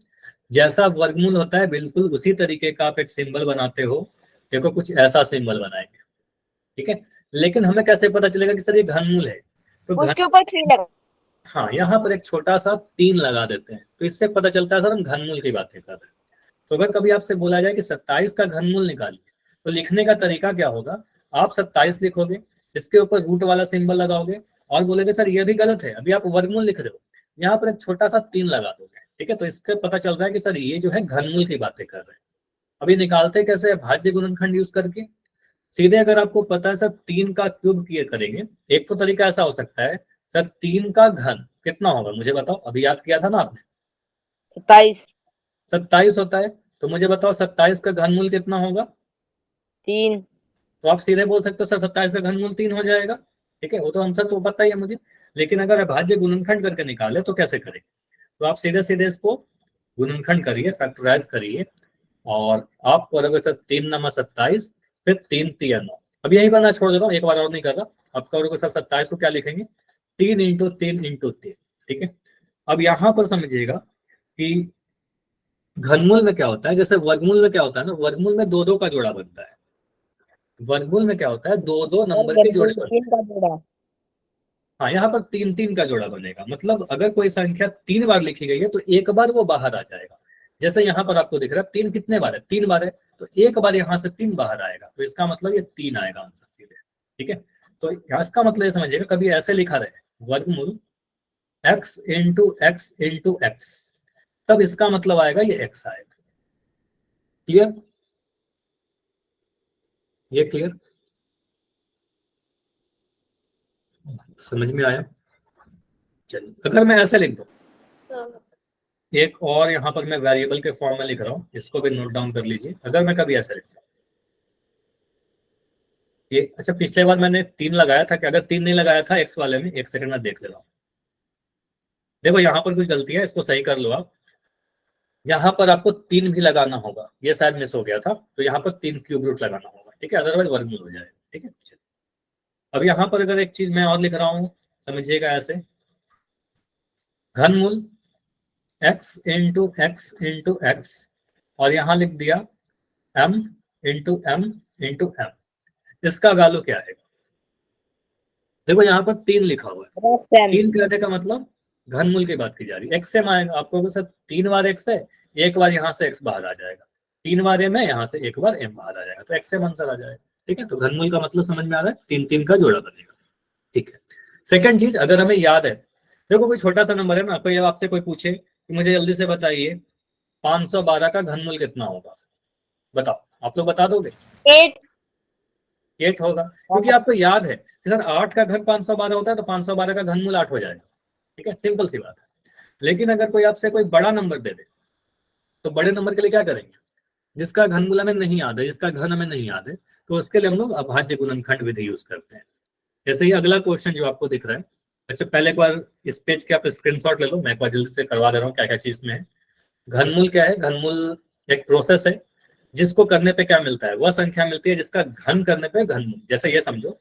जैसा वर्गमूल होता है बिल्कुल उसी तरीके का आप एक सिंबल बनाते हो, देखो कुछ ऐसा सिंबल बनाएंगे। ठीक है, लेकिन हमें कैसे पता चलेगा कि सर ये घनमूल है, तो उसके ऊपर 3 लगा। हाँ, यहाँ पर एक छोटा सा 3 लगा देते हैं, तो इससे पता चलता है सर हम घनमूल की बातें कर रहे हैं। तो अगर कभी आपसे बोला जाए कि 27 का घनमूल निकालिए, तो लिखने का तरीका क्या होगा, आप 27 लिखोगे, इसके ऊपर रूट वाला सिंबल लगाओगे और बोलोगे सर ये भी गलत है, अभी आप वर्गमूल लिख रहे हो, यहाँ पर एक छोटा सा 3 लगा दोगे। ठीक है, तो इससे पता चल रहा है कि सर ये जो है घनमूल की बातें कर रहे हैं। अभी निकालते कैसे, भाज्य गुणनखंड यूज करके सीधे अगर आपको पता है सर 3 का क्यूब किए करेंगे, एक तो तरीका ऐसा हो सकता है सर 3 का घन कितना होगा मुझे बताओ, अभी याद किया था ना आपने, 27 27 होता है, तो मुझे बताओ 27 का घनमूल कितना होगा। 3 तो आप सीधे बोल सकते हो सर 27 का घनमूल 3 हो जाएगा, ठीक है, वो तो आंसर तो पता ही है मुझे। लेकिन अगर अभाज्य गुणनखंड करके निकाले तो कैसे करें, तो आप सीधे सीधे इसको गुणनखंड करिए, फैक्टराइज करिए, और आप करोगे सर 3 × 27, फिर 3 × 3 = 9। अब यही पर मैं छोड़ देता हूँ, एक बार और नहीं कर रहा। अब करोगे सर 27 को क्या लिखेंगे, 3 × 3 × 3, ठीक है। अब यहाँ पर समझिएगा कि घनमूल में क्या होता है, जैसे वर्गमूल में क्या होता है ना, वर्गमूल में 2-2 का जोड़ा बनता है, वर्गमूल में क्या होता है 2-2 नंबर के जोड़े बनते हैं। 3 का जोड़ा। हाँ, यहाँ पर 3-3 का जोड़ा बनेगा, मतलब अगर कोई संख्या 3 बार लिखी गई है तो एक बार वो बाहर आ जाएगा। जैसे यहाँ पर आपको दिख रहा है 3 कितने बार है, 3 बार है, तो एक बार यहाँ से 3 बाहर आएगा, तो इसका मतलब ये 3 आएगा आंसर सीधे, ठीक है। तो यहाँ इसका मतलब ये समझिएगा, कभी ऐसे लिखा रहे वर्गमूल x × x × x, तब इसका मतलब आएगा ये x आएगा। क्लियर, ये क्लियर, समझ में आया। चलिए, अगर मैं ऐसे लिख दूं, तो एक और यहाँ पर मैं वेरिएबल के फॉर्म में लिख रहा हूँ, इसको भी नोट डाउन कर लीजिए। अगर मैं कभी ऐसे लिखता हूँ ये, अच्छा पिछले बार मैंने 3 लगाया था कि, अगर 3 नहीं लगाया था x वाले में, एक सेकंड में देख ले रहा हूँ। देखो यहाँ पर कुछ गलती है, इसको सही कर लो आप। यहाँ पर आपको 3 भी लगाना होगा, ये शायद मिस हो गया था, तो यहाँ पर 3 क्यूब रूट लगाना होगा, ठीक है, अदरवाइज वर्गमूल हो जाएगा, ठीक है। अब यहाँ पर अगर एक चीज मैं और लिख रहा हूँ, समझिएगा ऐसे, घनमूल x × x × x, और यहाँ लिख दिया m × m × m, इसका वैल्यू क्या है। देखो यहाँ पर 3 लिखा हुआ है, 3 कहने का मतलब घनमूल की बात की जा रही है, x m आएगा, आपको सर 3 बार x है, एक बार यहाँ से x बाहर आ जाएगा, 3 बार m है, यहाँ से एक बार m बाहर आ जाएगा, तो x m आंसर आ जाएगा, ठीक है। तो घनमूल का मतलब समझ में आ रहा है, 3-3 का जोड़ा बनेगा, ठीक है। सेकंड चीज, अगर हमें याद है, देखो कोई छोटा सा नंबर है ना, कोई आपसे कोई पूछे कि मुझे जल्दी से बताइए 512 का घनमूल कितना होगा, बताओ, आप लोग बता दोगे। 8 होगा, क्योंकि आपको याद है कि सर 8 का घन 512 होता है, तो 512 का घनमूल 8 हो जाएगा, ठीक है, सिंपल सी बात है। लेकिन अगर कोई आपसे कोई बड़ा नंबर दे दे, तो बड़े नंबर के लिए क्या करेंगे, जिसका घनमूल हमें नहीं याद है, जिसका घन हमें नहीं याद है, तो उसके लिए हम लोग अभाज्य गुणनखंड विधि यूज करते हैं। जैसे ही अगला क्वेश्चन जो आपको दिख रहा है, अच्छा पहले एक बार इस पेज के आप स्क्रीनशॉट ले लो, मैं एक बार जल्दी से करवा दे रहा हूँ क्या क्या चीज में है। घनमूल क्या है, घनमूल एक प्रोसेस है जिसको करने पे क्या मिलता है, वह संख्या मिलती है जिसका घन करने पे घनमूल। जैसे ये समझो,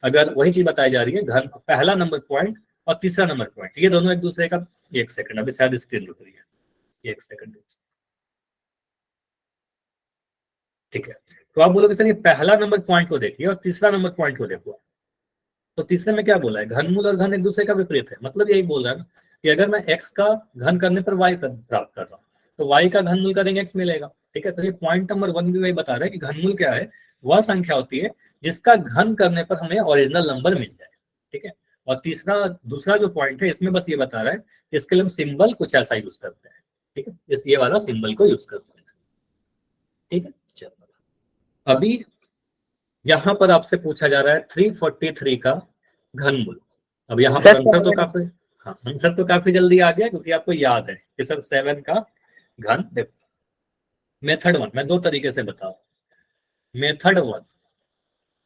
अगर वही चीज बताई जा रही है, घन पहला नंबर पॉइंट और तीसरा नंबर पॉइंट, ये दोनों एक दूसरे का, एक सेकंड अभी शायद स्क्रीन रुक रही है, एक सेकंड, ठीक है। तो आप बोलोगे सर ये पहला नंबर पॉइंट को देखिए और तीसरा नंबर पॉइंट को देखो, तो तीसरे में क्या बोला है, घनमूल और घन एक दूसरे का विपरीत है, मतलब यही बोल रहा है ना कि अगर मैं x का घन करने पर y प्राप्त कर रहा हूँ, तो y का घनमूल करेंगे x मिलेगा, ठीक है। तो ये पॉइंट नंबर 1 भी वही बता रहा है कि घनमूल क्या है, वह संख्या होती है जिसका घन करने पर हमें ओरिजिनल नंबर मिल जाए, ठीक है। और तीसरा दूसरा जो पॉइंट है, इसमें बस ये बता रहा है कि इसके लिए हम सिंबल कुछ ऐसा यूज करते हैं, ठीक है, इस ये वाला सिंबल को यूज करते हैं, ठीक है। चलो, अभी यहाँ पर आपसे पूछा जा रहा है 343 का घनमूल। अब यहाँ पर आंसर तो काफी, हाँ आंसर तो काफी जल्दी आ गया, क्योंकि आपको याद है कि सर 7 का घन। देखो मेथड 1 मैं 2 तरीके से बताऊं। मेथड 1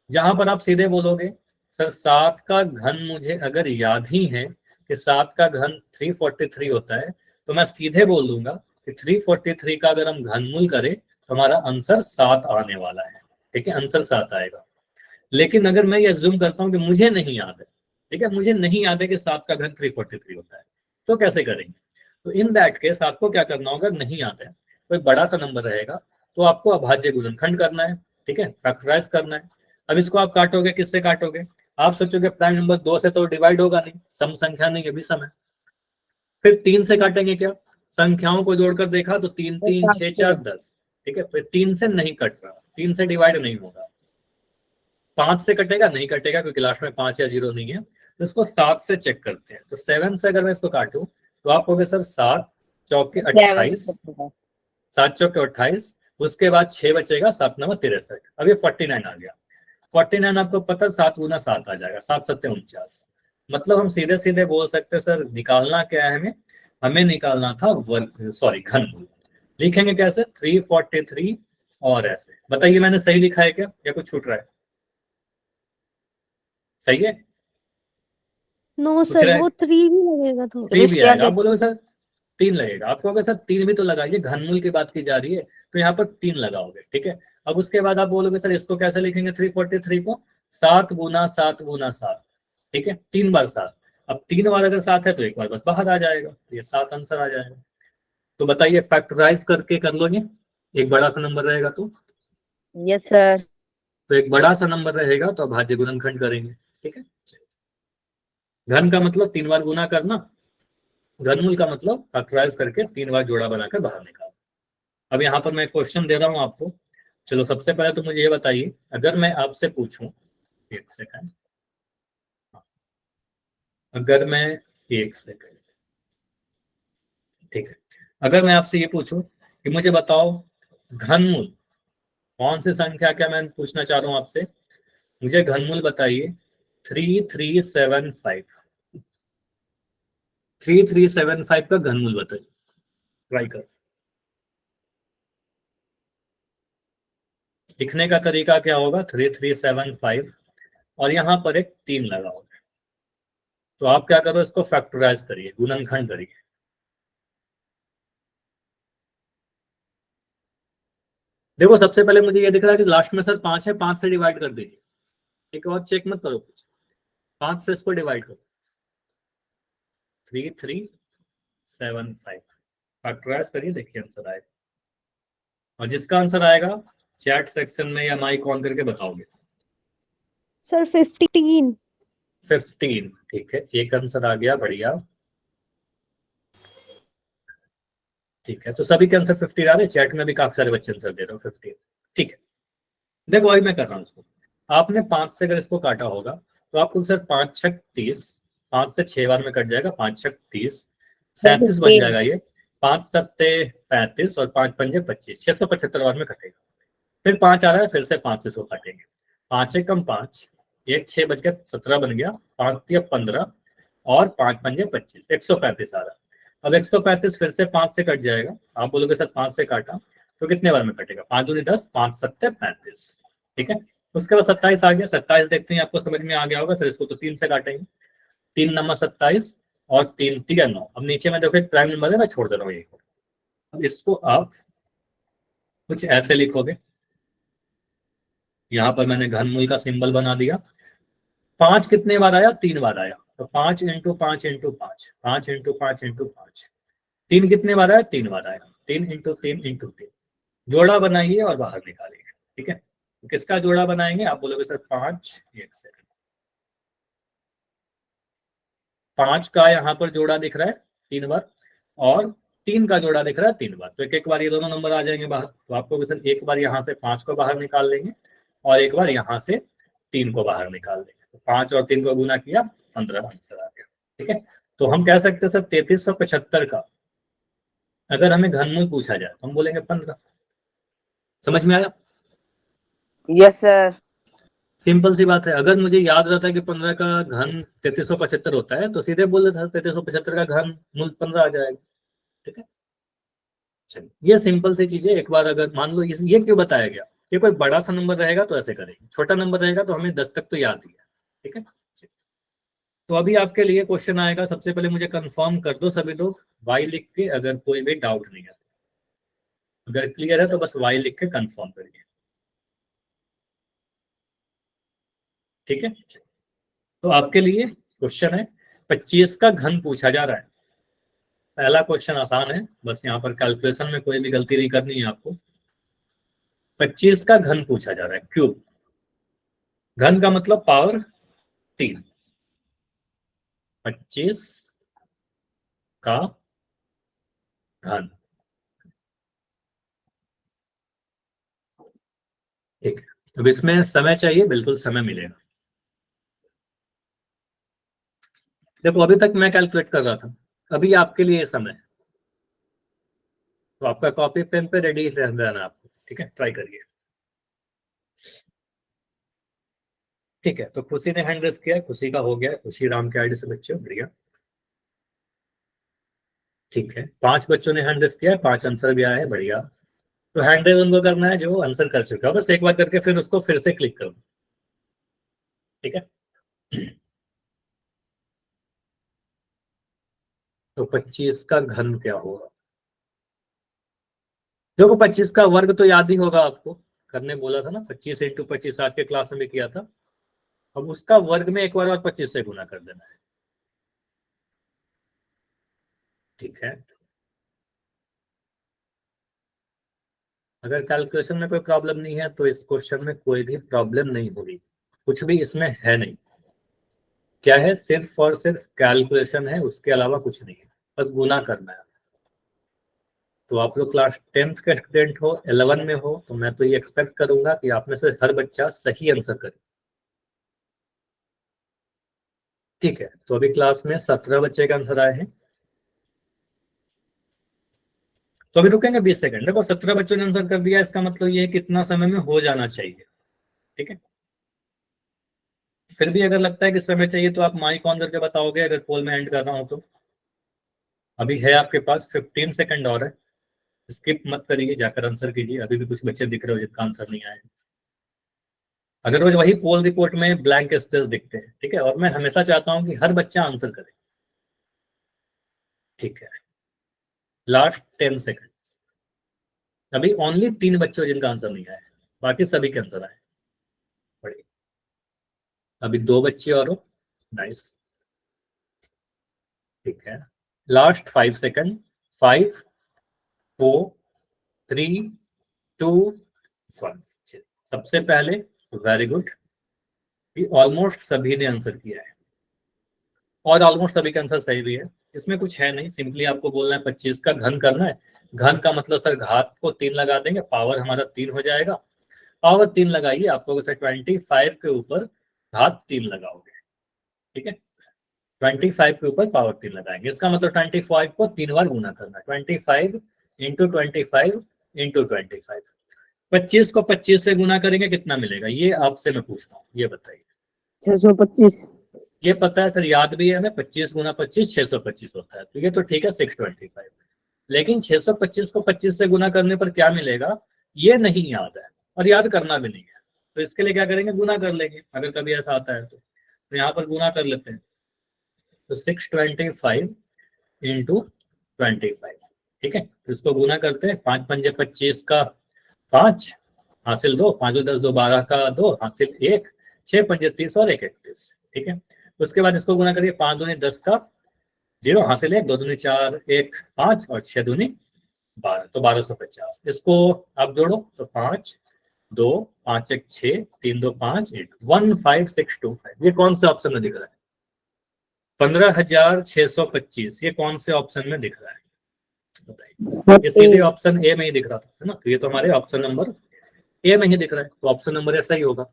जहां पर आप सीधे बोलोगे सर 7 का घन मुझे अगर याद ही है कि 7 का घन 343 होता है, तो मैं सीधे बोल दूंगा कि 343 का अगर हम घनमूल करें तो हमारा आंसर 7 आने वाला है, ठीक है, आंसर 7 आएगा। लेकिन अगर मैं ये अज्यूम करता हूं कि मुझे नहीं याद है, ठीक है, मुझे नहीं याद है कि 7 का घन 343 होता है, तो कैसे करेंगे। तो इन दैट केस आपको क्या करना होगा, नहीं याद है, कोई बड़ा सा नंबर रहेगा तो आपको अभाज्य गुणनखंड करना है, ठीक है, फैक्टराइज करना है। अब इसको आप काटोगे, किससे काटोगे, आप सोचोगे प्राइम नंबर 2 से तो डिवाइड होगा नहीं, सम संख्या नहीं है, विषम है। फिर 3 से काटेंगे, क्या संख्याओं को जोड़कर देखा तो 3 3 6 4 10, ठीक है, फिर 3 से नहीं कट रहा, 3 से डिवाइड नहीं होगा। 5 से कटेगा, नहीं कटेगा क्योंकि लास्ट में 5 या 0 नहीं है, तो इसको 7 से चेक करते हैं। तो 7 से अगर मैं इसको काटूं तो आप होगे सर 7 चौके 28, 7 चौके 28, उसके बाद 6 बचेगा, 7 9 63, अब ये 49 आ गया। 49 आपको पता 7 गुना 7 आ जाएगा, 7 सत्ते 49। मतलब हम सीधे सीधे बोल सकते हैं सर निकालना क्या है हमें, हमें निकालना था वर्ग, सॉरी घनमूल। लिखेंगे कैसे, 343 और ऐसे। बताइए मैंने सही लिखा है क्या या कुछ छूट रहा है? सही है? नो कुछ सर, रहा है? वो 3 भी लगेगा तो। 3 भी क्या आएगा। आप बोलोगे सर 3 लगेगा, आपको अगर सर 3 भी तो लगाइए, घनमूल की बात की जा रही है तो यहाँ पर 3 लगाओगे, ठीक है। अब उसके बाद आप बोलोगे सर इसको कैसे लिखेंगे, 343 को 7 गुना 7 गुना 7, ठीक है, 3 बार 7। अब 3 बार अगर 7 है तो एक बार बस बाहर आ जाएगा, ये 7 आंसर आ जाएगा। तो बताइए फैक्टराइज करके कर लोगे, एक बड़ा सा नंबर रहेगा यस सर। तो एक बड़ा सा नंबर रहेगा तो भाज्य गुणनखंड करेंगे, ठीक है। घन का मतलब 3 बार गुना करना, घनमूल का मतलब फैक्टराइज करके 3 बार जोड़ा बनाकर बाहर निकालना। अब यहाँ पर मैं क्वेश्चन दे रहा हूँ आपको। चलो सबसे पहले तो मुझे ये बताइए, अगर मैं आपसे पूछूं, एक सेकंड, अगर मैं, एक सेकंड, ठीक है, अगर मैं आपसे ये पूछूं कि मुझे बताओ घनमूल कौन सी संख्या, क्या मैं पूछना चाह रहा हूं आपसे, मुझे घनमूल बताइए 3375, 3375 का घनमूल बताइए, ट्राई कर। लिखने का तरीका क्या होगा, 3375 और यहाँ पर एक 3 लगाओगे, तो आप क्या करो, इसको फैक्टराइज करिए, गुणनखंड करिए। देखो सबसे पहले मुझे ये दिख रहा है कि लास्ट में सर 5 है, 5 से डिवाइड कर दीजिए, एक और चेक मत करो कुछ, 5 से इसको डिवाइड करो, 3375 फैक्टराइज करिए, देखिए आंसर आएगा। और जिसका आंसर आएगा चैट सेक्शन में या माइक ऑन करके बताओगे। सर 15। 15, ठीक है, एक आंसर आ गया, बढ़िया, ठीक है। तो सभी के आंसर 15 आ रहे, चैट में भी काफी सारे बच्चे आंसर दे रहे हो 15, ठीक है। देखो अभी मैं कर रहा हूँ इसको, आपने 5 से अगर इसको काटा होगा तो आपको सर 5 छक 30, 5 से 6 बार में कट जाएगा, 5 छक 30, 37 बन 15। जाएगा ये, 5 सत्ते 35 और 5 पंजे 25, 675 बार में कटेगा। फिर 5 आ रहा है, फिर से 5 से इसको काटेंगे, 5 एक कम 5, 1 6 बच गया 17 बन गया, 5 दिया 15 और 5 पंजे 25, 135 आ रहा है। अब 135 फिर से 5 से कट जाएगा, आप बोलोगे सर 5 से काटा तो कितने बार में कटेगा, 5 दूनी 10, 5 सत्ते 35, ठीक है। उसके बाद 27 आ गया, 27 देखते हैं आपको समझ में आ गया होगा, फिर इसको तो 3 से काटेंगे, 3 नंबर 27 और 3 3 9। अब नीचे में देखो एक प्राइम नंबर है, मैं छोड़ दे रहा हूँ ये, अब इसको आप कुछ ऐसे लिखोगे, यहाँ पर मैंने घनमूल का सिंबल बना दिया। 5 कितने बार आया, 3 बार आया, तो 5 इंटू 5 इंटू 5, 5 इंटू 5 इंटू 5, 3 कितने बार आया, 3 बार आया, 3 इंटू 3 इंटू 3, जोड़ा बनाइए और बाहर निकालिए, ठीक है। तो किसका जोड़ा बनाएंगे, आप बोलोगे सर 5, एक सेकंड, 5 का यहाँ पर जोड़ा दिख रहा है 3 बार और 3 का जोड़ा दिख रहा है 3 बार, तो एक एक बार ये दोनों नंबर आ जाएंगे बाहर, तो आपको सर एक बार यहाँ से 5 को बाहर निकाल लेंगे और एक बार यहाँ से 3 को बाहर निकाल देंगे, तो 5 और 3 को गुना किया, 15 आंसर आ गया, ठीक है। तो हम कह सकते हैं सर 3375 का अगर हमें घनमूल पूछा जाए तो हम बोलेंगे 15। समझ में आया? Yes sir. सिंपल सी बात है, अगर मुझे याद रहता है कि 15 का घन 3375 होता है तो सीधे बोल देता 3375 का घन मूल 15 आ जाएगा, ठीक है। चलिए ये सिंपल सी चीजें, एक बार अगर मान लो ये क्यों बताया गया, ये कोई बड़ा सा नंबर रहेगा तो ऐसे करेंगे, छोटा नंबर रहेगा तो हमें 10 तक तो याद ही है, ठीक है। तो अभी आपके लिए क्वेश्चन आएगा, सबसे पहले मुझे कंफर्म कर दो सभी लोग वाई लिख के, अगर कोई भी डाउट नहीं है, अगर क्लियर है तो बस वाई लिख के कंफर्म करिए, ठीक है। तो आपके लिए क्वेश्चन है 25 का घन पूछा जा रहा है। पहला क्वेश्चन आसान है, बस यहाँ पर कैलकुलेशन में कोई भी गलती नहीं करनी है आपको। 25 का घन पूछा जा रहा है, क्यूब, घन का मतलब पावर 3, 25 का घन, ठीक है। अब इसमें समय चाहिए, बिल्कुल समय मिलेगा। देखो अभी तक मैं कैलकुलेट कर रहा था, अभी आपके लिए समय है, तो आपका कॉपी पेन पे रेडी रहना आपको, ठीक है, ट्राई करिए। ठीक है, तो खुशी ने हैंड रेस किया, खुशी का हो गया, खुशी राम के आईडी से बच्चे, बढ़िया। ठीक है, 5 बच्चों ने हैंड रेस किया, 5 आंसर भी आया है, बढ़िया। तो हैंड रेस उनको करना है जो आंसर कर चुका है, बस एक बार करके फिर उसको फिर से क्लिक करो। ठीक है, तो 25 का घन क्या होगा? देखो 25 का वर्ग तो याद ही होगा आपको, करने बोला था ना, 25 × 25 आज के क्लास में भी किया था। अब उसका वर्ग में एक बार और 25 से गुना कर देना है। ठीक है, अगर कैलकुलेशन में कोई प्रॉब्लम नहीं है तो इस क्वेश्चन में कोई भी प्रॉब्लम नहीं होगी, कुछ भी इसमें है नहीं। क्या है, सिर्फ और सिर्फ कैलकुलेशन है, उसके अलावा कुछ नहीं है, बस गुना करना है। तो आप लोग क्लास 10th के स्टूडेंट हो, 11 में हो, तो मैं तो ये एक्सपेक्ट करूंगा कि आप में से हर बच्चा सही आंसर करे। ठीक है, तो अभी क्लास में 17 बच्चे का आंसर आए हैं, तो अभी रुकेंगे 20 सेकंड। देखो 17 बच्चों ने आंसर कर दिया, इसका मतलब ये है कितना समय में हो जाना चाहिए। ठीक है, फिर भी अगर लगता है कि समय चाहिए तो आप माइक ऑन करके बताओगे, अगर पोल में एंड कर रहा हूं तो। अभी है आपके पास 15 सेकंड और है, स्किप मत करिए, जाकर आंसर कीजिए। अभी भी कुछ बच्चे दिख रहे हो जिनका आंसर नहीं आया। अदरवाइज वही पोल रिपोर्ट में ब्लैंक स्पेस दिखते हैं। ठीक है, और मैं हमेशा चाहता हूं कि हर बच्चा आंसर करे। ठीक है, लास्ट 10 सेकंड। अभी ओनली 3 बच्चों जिनका आंसर नहीं आया, बाकी सभी के आंसर आए। बढ़िया, अभी 2 बच्चे और हो, नाइस। ठीक है, लास्ट 5 सेकंड, 5 4 3 2 1। सबसे पहले वेरी गुड, ऑलमोस्ट सभी ने आंसर किया है, और ऑलमोस्ट सभी का आंसर सही भी है। इसमें कुछ है नहीं, सिंपली आपको बोलना है 25 का घन करना है। घन का मतलब सर घात को 3 लगा देंगे, पावर हमारा 3 हो जाएगा। पावर 3 लगाइए, आप लोग उसे 25 के ऊपर घात 3 लगाओगे। ठीक है, 25 के ऊपर पावर 3 लगाएंगे, इसका मतलब 25 को 3 बार गुना करना, 25 × 25 × 25। 25 को 25 से गुना करेंगे, कितना मिलेगा ये आपसे मैं पूछ रहा हूँ, ये बताइए। 625। ये पता है सर, याद भी है हमें, 25 × 25 625 होता है, तो ये तो ठीक है 625। लेकिन 625 को 25 से गुना करने पर क्या मिलेगा ये नहीं याद है, और याद करना भी नहीं है। तो इसके लिए क्या करेंगे, गुना कर लेंगे, अगर कभी ऐसा आता है तो यहाँ पर गुना कर लेते हैं। तो 625 × 25। ठीक है, तो इसको गुना करते हैं, 5 पंजे 25 का 5 हासिल 2, 5 10 2 12 का 2 हासिल 1, 6 पंजे 30 और 1 31। ठीक है, उसके बाद इसको गुना करिए, 5 दूनी 10 का 0 हासिल 1, 2 दूनी 4 1 5 और 6 दूनी 12, तो 1250। इसको आप जोड़ो तो 5 2 5 1 6 3 2 5 1 15625। ये कौन से ऑप्शन में दिख रहा है? 15,625। ये कौन से ऑप्शन में दिख रहा है बताइए? ये सीधे ऑप्शन ए में ही दिख रहा था, है ना, तो ये तो हमारे ऑप्शन नंबर ए में ही दिख रहा है, तो ऑप्शन नंबर ए सही होगा।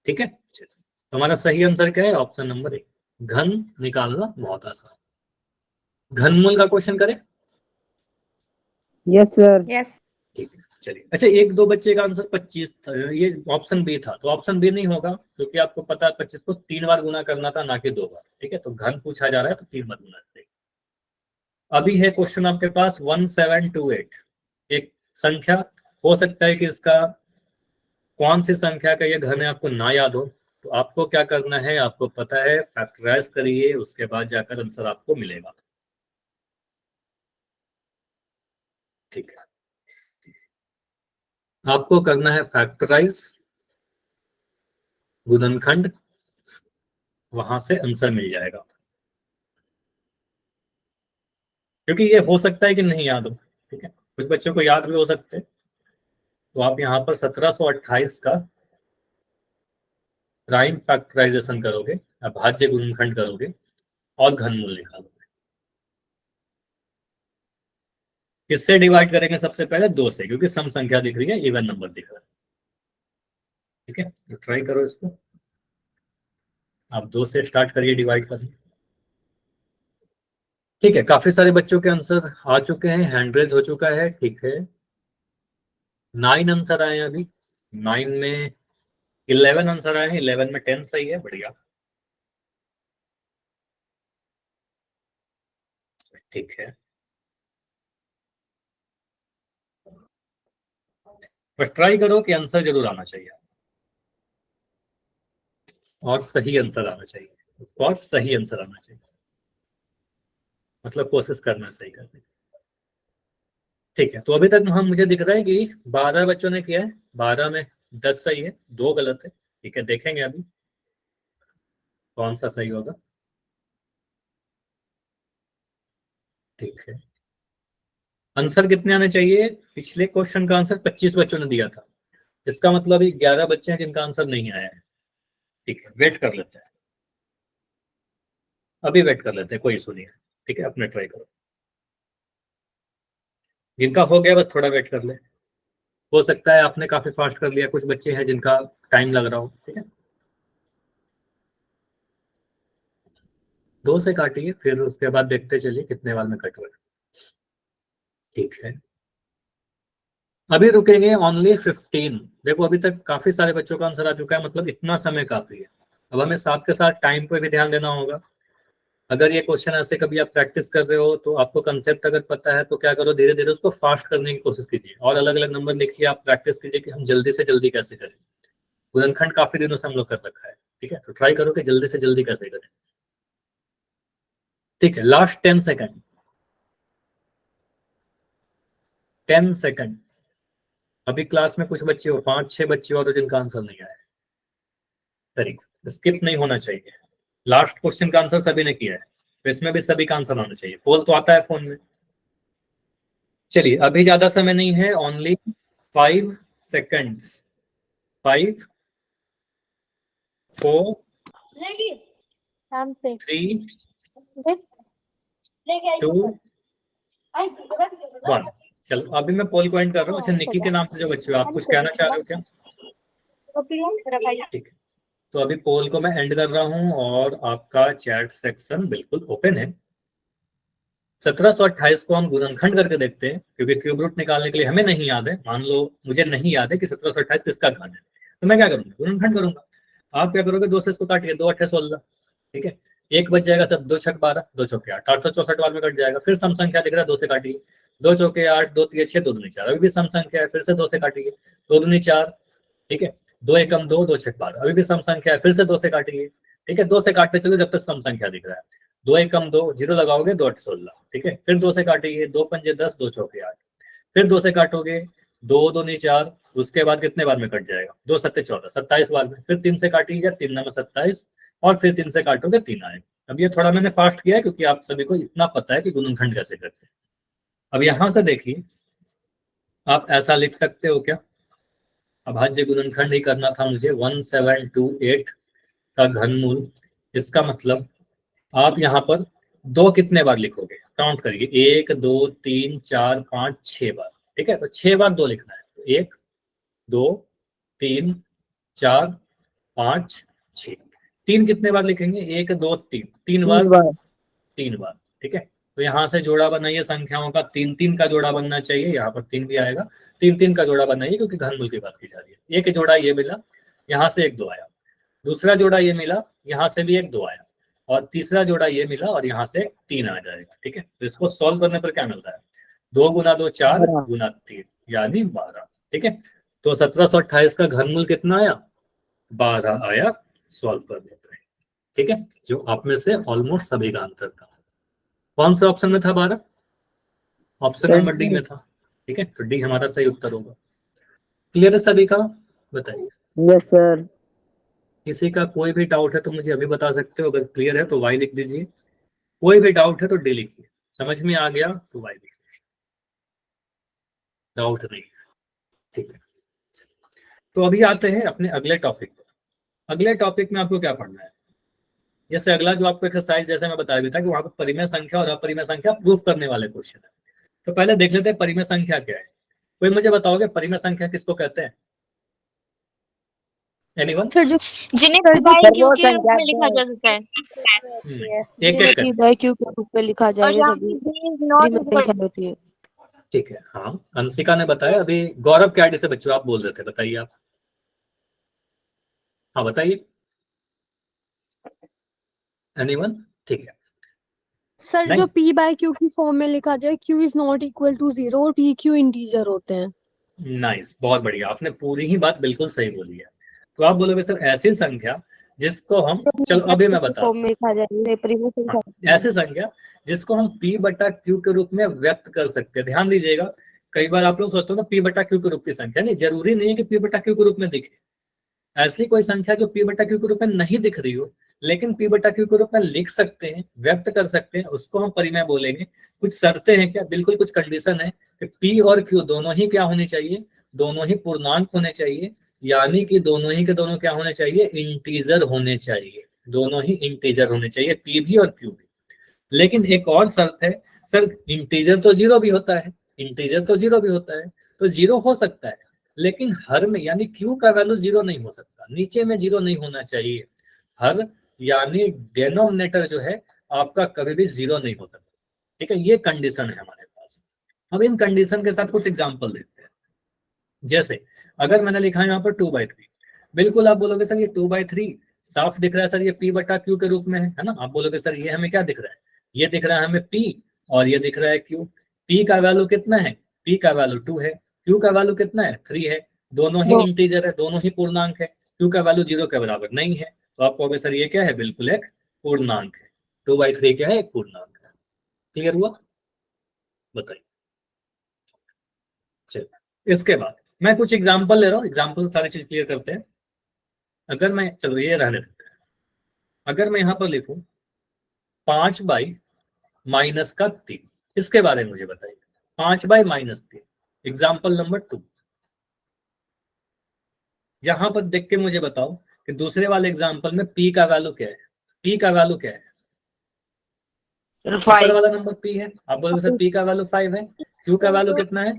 ठीक है, तो हमारा सही आंसर क्या है, ऑप्शन नंबर ए। घन निकालना बहुत आसान। घनमूल का क्वेश्चन करें? Yes sir. यस। ठीक है, चलिए। अच्छा, 1-2 बच्चे का आंसर 25 था, ये ऑप्शन बी था, तो ऑप्शन बी नहीं होगा, क्योंकि आपको पता है 25 को 3 बार गुना करना था, ना कि 2 बार। ठीक है, तो घन पूछा जा रहा है तो 3 बार गुना करेंगे। अभी है क्वेश्चन आपके पास 1728। एक संख्या, हो सकता है कि इसका कौन सी संख्या का ये घन है आपको ना याद हो, तो आपको क्या करना है, आपको पता है, फैक्टराइज करिए, उसके बाद जाकर आंसर आपको मिलेगा। ठीक है, आपको करना है फैक्टराइज, गुणनखंड, वहां से आंसर मिल जाएगा, क्योंकि ये हो सकता है कि नहीं याद हो। ठीक है, कुछ बच्चों को याद भी हो सकते हैं, तो आप यहाँ पर 1728 का प्राइम फैक्टराइजेशन करोगे, अभाज्य गुणनखंड करोगे और घनमूल निकालोगे। किससे डिवाइड करेंगे? सबसे पहले 2 से, क्योंकि सम संख्या दिख रही है, इवन नंबर दिख रहा है। ठीक है, तो ट्राई करो इसको, आप 2 से स्टार्ट करिए डिवाइड करना। ठीक है, काफी सारे बच्चों के आंसर आ चुके हैं, हैंड रेज हो चुका है। ठीक है, 9 आंसर आए हैं अभी। 9 में 11 आंसर आए हैं, 11 में 10 सही है, बढ़िया। ठीक है, बस ट्राई करो कि आंसर जरूर आना चाहिए और सही आंसर आना चाहिए, और सही आंसर आना चाहिए, मतलब कोशिश करना सही करने। ठीक है, तो अभी तक हम मुझे दिख रहा है कि 12 बच्चों ने किया है, 12 में 10 सही है, 2 गलत है। ठीक है, देखेंगे अभी कौन सा सही होगा। ठीक है, आंसर कितने आने चाहिए? पिछले क्वेश्चन का आंसर 25 बच्चों ने दिया था, इसका मतलब 11 बच्चे हैं जिनका आंसर नहीं आया है। ठीक है, वेट कर लेते हैं, अभी वेट कर लेते हैं, कोई इशू नहीं है। ठीक है, अपने ट्राई करो, जिनका हो गया बस थोड़ा वेट कर ले। हो सकता है आपने काफी फास्ट कर लिया, कुछ बच्चे हैं जिनका टाइम लग रहा हो। ठीक है, 2 से काटिए, फिर उसके बाद देखते चलिए कितने बार में कट हुआ। ठीक है, अभी रुकेंगे ओनली 15। देखो अभी तक काफी सारे बच्चों का आंसर आ चुका है, मतलब इतना समय काफी है। अब हमें साथ के साथ टाइम पे भी ध्यान देना होगा। अगर ये क्वेश्चन ऐसे कभी आप प्रैक्टिस कर रहे हो तो आपको कंसेप्ट अगर पता है तो क्या करो, धीरे धीरे उसको फास्ट करने की कोशिश कीजिए और अलग अलग नंबर लिखिए, आप प्रैक्टिस कीजिए कि हम जल्दी से जल्दी कैसे करें। गुणनखंड काफी दिनों से हम लोग कर रखा है। ठीक है, तो ट्राई करो कि जल्दी से जल्दी कैसे करें। ठीक है, लास्ट 10 सेकंड, 10 सेकंड। अभी क्लास में कुछ बच्चे हो, 5-6 बच्चे और जिनका आंसर नहीं आया है, तरीका स्किप नहीं होना चाहिए। लास्ट क्वेश्चन का आंसर सभी ने किया है, तो इसमें भी सभी का आंसर आना चाहिए। पोल तो आता है फोन में। चलिए, अभी ज्यादा समय नहीं है, ओनली 5 सेकंड्स। 5 4 3 2 1। चलो अभी मैं पोल को एंड कर रहा हूँ। अच्छा, निकी के नाम से जो बच्चे हो, आप कुछ कहना चाह रहे हो क्या? ठीक है, तो अभी पोल को मैं एंड कर रहा हूँ और आपका चैट सेक्शन बिल्कुल ओपन है। 1728 को हम गुणनखंड करके देखते हैं, क्योंकि क्यूब रूट निकालने के लिए हमें नहीं याद है। मान लो मुझे नहीं याद है कि 1728 किसका घन है, तो मैं क्या करूंगा? गुणनखंड करूंगा। आप क्या करोगे? 2 से इसको काटिए, 2 8 16। ठीक है, एक बच जाएगा, तब 2 छक 12, 2 चौके 8, 864 बार में कट जाएगा। फिर सम संख्या दिख रहा है, 2 से काटिए, 2 चौके 8, 2 3 6, 2 दूनी 4, अभी भी सम संख्या है, फिर से 2 से काटिए, 2 दूनी 4। ठीक है, 2 एकम 2, 2 छक 12, अभी भी सम संख्या है, फिर से 2 से काटिए। ठीक है, 2 से काटते चलो जब तक सम संख्या दिख रहा है। 2 एकम 2, 0 लगाओगे, 2 8 16। ठीक है, फिर 2 से काटिए, 2 पंजे 10, 2 चौके 8, फिर 2 से काटोगे, 2 दूनी 4, उसके बाद कितने बार में कट जाएगा? 2 सत्ते 14, 27 बार में। फिर 3 से काटिएगा, 3 में 27, और फिर 3 से काटोगे, 3 आएगा। अब ये थोड़ा मैंने फास्ट किया है क्योंकि आप सभी को इतना पता है कि गुणनखंड कैसे करते हैं। अब यहां से देखिए, आप ऐसा लिख सकते हो क्या? अभाज्य गुणनखंड ही करना था मुझे, 1728 का घनमूल। इसका मतलब आप यहाँ पर 2 कितने बार लिखोगे? काउंट करिए, 1 2 3 4 5 6 बार। ठीक है, तो 6 बार 2 लिखना है। 1 2 3 4 5 6। 3 कितने बार लिखेंगे? 1 2 3, 3 बार, 3 बार। ठीक है, तो यहाँ से जोड़ा बनाइए संख्याओं का, 3 3 का जोड़ा बनना चाहिए। यहाँ पर 3 भी आएगा, 3 3 का जोड़ा बनाइए क्योंकि घनमूल की बात की जा रही है। एक जोड़ा ये मिला, यहाँ से 1 2 आया, दूसरा जोड़ा ये मिला, यहाँ से भी 1 2 आया, और तीसरा जोड़ा ये मिला और यहाँ से 3 आ जाएगा। ठीक है, तो इसको सॉल्व करने पर क्या मिलता है? 2 गुना 2 4 गुना 3 यानी 12। ठीक है, तो 1728 का घनमूल कितना आया? 12 आया। सॉल्व कर देते हैं। ठीक है, जो आप में से ऑलमोस्ट सभी का आंसर था। कौन से ऑप्शन में था 12? ऑप्शन नंबर डी में था। ठीक है, तो डी हमारा सही उत्तर होगा। क्लियर है सभी का? बताइए। Yes sir. किसी का कोई भी डाउट है तो मुझे अभी बता सकते हो। अगर क्लियर है तो वाई लिख दीजिए, कोई भी डाउट है तो डी लिखिए। समझ में आ गया तो वाई लिखिए, डाउट नहीं। ठीक है, तो अभी आते हैं अपने अगले टॉपिक पर। अगले टॉपिक में आपको क्या पढ़ना है? जैसे अगला जो आपको एक्सरसाइज, जैसे मैं बताया भी था कि वहां पर परिमेय संख्या और अपरिमेय संख्या प्रूफ करने वाले क्वेश्चन है। तो पहले देख लेते हैं परिमेय संख्या क्या है। कोई मुझे बताओगे परिमेय संख्या किसको कहते हैं? एनीवन? सर जो जिन्हें सर बाई सर, क्यू वो के रूप में संख्या लिखा जा सकता है, एक एक कर। बाई क्यू के रूप में लिखा और जाएगा जहाँ जब पे b is not परिमेय equal संख्या होती है। ठीक है, हाँ अंशिका ने बताया। अभी गौरव के आईडी से बच्चों आप बोल रहे थे, बताइए आप। हाँ बताइए, एनीवन? ठीक है, सर नहीं जो p बाय q की फॉर्म में लिखा जाए q is not equal to 0 और p q इंटीजर होते हैं। नाइस, बहुत बढ़िया, आपने पूरी ही बात बिल्कुल सही बोली है। तो आप बोलोगे सर ऐसी संख्या जिसको हम, चलो अभी मैं बता, फॉर्म में लिखा जाए हाँ, ऐसी संख्या जिसको हम p बटा q के रूप में व्यक्त कर सकते हैं। ध्यान दीजिएगा, कई बार आप लोग सोचते हो ना p बटा q के रूप की संख्या, नहीं, जरूरी नहीं है कि p बटा q के रूप में दिखे। ऐसी कोई संख्या जो p बटा q के रूप में नहीं दिख रही हो लेकिन p बटा q के रूप में लिख सकते हैं, व्यक्त कर सकते हैं, उसको हम परिमेय बोलेंगे। कुछ शर्तें हैं क्या? बिल्कुल, कुछ कंडीशन है कि p और q दोनों ही क्या होनी चाहिए? दोनों ही पूर्णांक होने चाहिए, यानी कि दोनों ही के दोनों क्या होने चाहिए? इंटीजर होने चाहिए। दोनों ही इंटीजर होने चाहिए, p भी और q भी। लेकिन एक और शर्त है, सर इंटीजर तो जीरो भी होता है, इंटीजर तो जीरो भी होता है, तो जीरो हो सकता है लेकिन हर में, यानी क्यू का वैल्यू जीरो नहीं हो सकता, नीचे में जीरो नहीं होना चाहिए। हर यानी डेनोमिनेटर जो है आपका कभी भी जीरो नहीं हो सकता। ठीक है, ये कंडीशन है हमारे पास। अब इन कंडीशन के साथ कुछ एग्जांपल देखते हैं। जैसे अगर मैंने लिखा है यहाँ पर 2/3, बिल्कुल आप बोलोगे सर ये 2/3 साफ दिख रहा है सर, ये p बटा q के रूप में है ना। आप बोलोगे सर ये हमें क्या दिख रहा है? ये दिख रहा है हमें p और ये दिख रहा है q। p का वैल्यू कितना है? p का वैल्यू 2 है, q का वैल्यू कितना है? 3 है। दोनों ही इंटीजर है, दोनों ही पूर्णांक है, q का वैल्यू 0 के बराबर नहीं है, तो आप कहोगे सर ये क्या है? बिल्कुल एक पूर्णांक है। 2/3 क्या है? एक पूर्णांक है। क्लियर हुआ? बताइए। चलिए, इसके बाद मैं कुछ एग्जाम्पल ले रहा हूँ, एग्जाम्पल सारी चीज क्लियर करते हैं। अगर मैं, चलो ये रहने देते हैं, अगर मैं यहां पर लिखूं 5/-3, इसके बारे में मुझे बताइए। 5/-3, एग्जाम्पल नंबर 2। यहां पर देख के मुझे बताओ कि दूसरे वाले एग्जाम्पल में p का वैल्यू क्या है? p का वैल्यू क्या है? ऊपर वाला नंबर p है, आप बोलोगे सर p का वैल्यू 5 है। q का वैल्यू कितना है?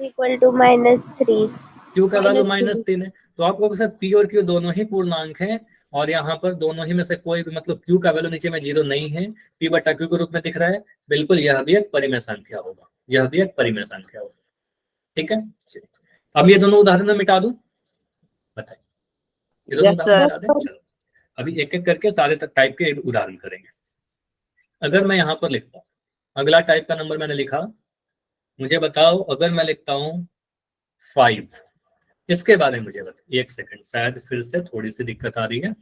Equal to -3। q का वैल्यू -3 है, तो आप कहोगे सर p और q दोनों ही पूर्णांक हैं और यहाँ पर दोनों ही में से कोई भी, मतलब q का वैल्यू नीचे में जीरो नहीं है, p बटा q के रूप में दिख रहा है, बिल्कुल यह भी एक परिमेय संख्या होगा, यह भी एक परिमेय संख्या होगा। ठीक है, चलिए अब ये दोनों उदाहरण में मिटा दूं, बताइए, ये दोनों यस उदाहरण सर। मिटा दें। चलो अभी एक एक करके सारे टाइप के उदाहरण करेंगे। अगर मैं यहाँ पर लिखता हूँ, अगला टाइप का नंबर मैंने लिखा, मुझे बताओ अगर मैं लिखता हूँ 5, इसके बारे में मुझे बताइए। एक सेकंड, शायद फिर से थोड़ी सी दिक्कत आ रही है।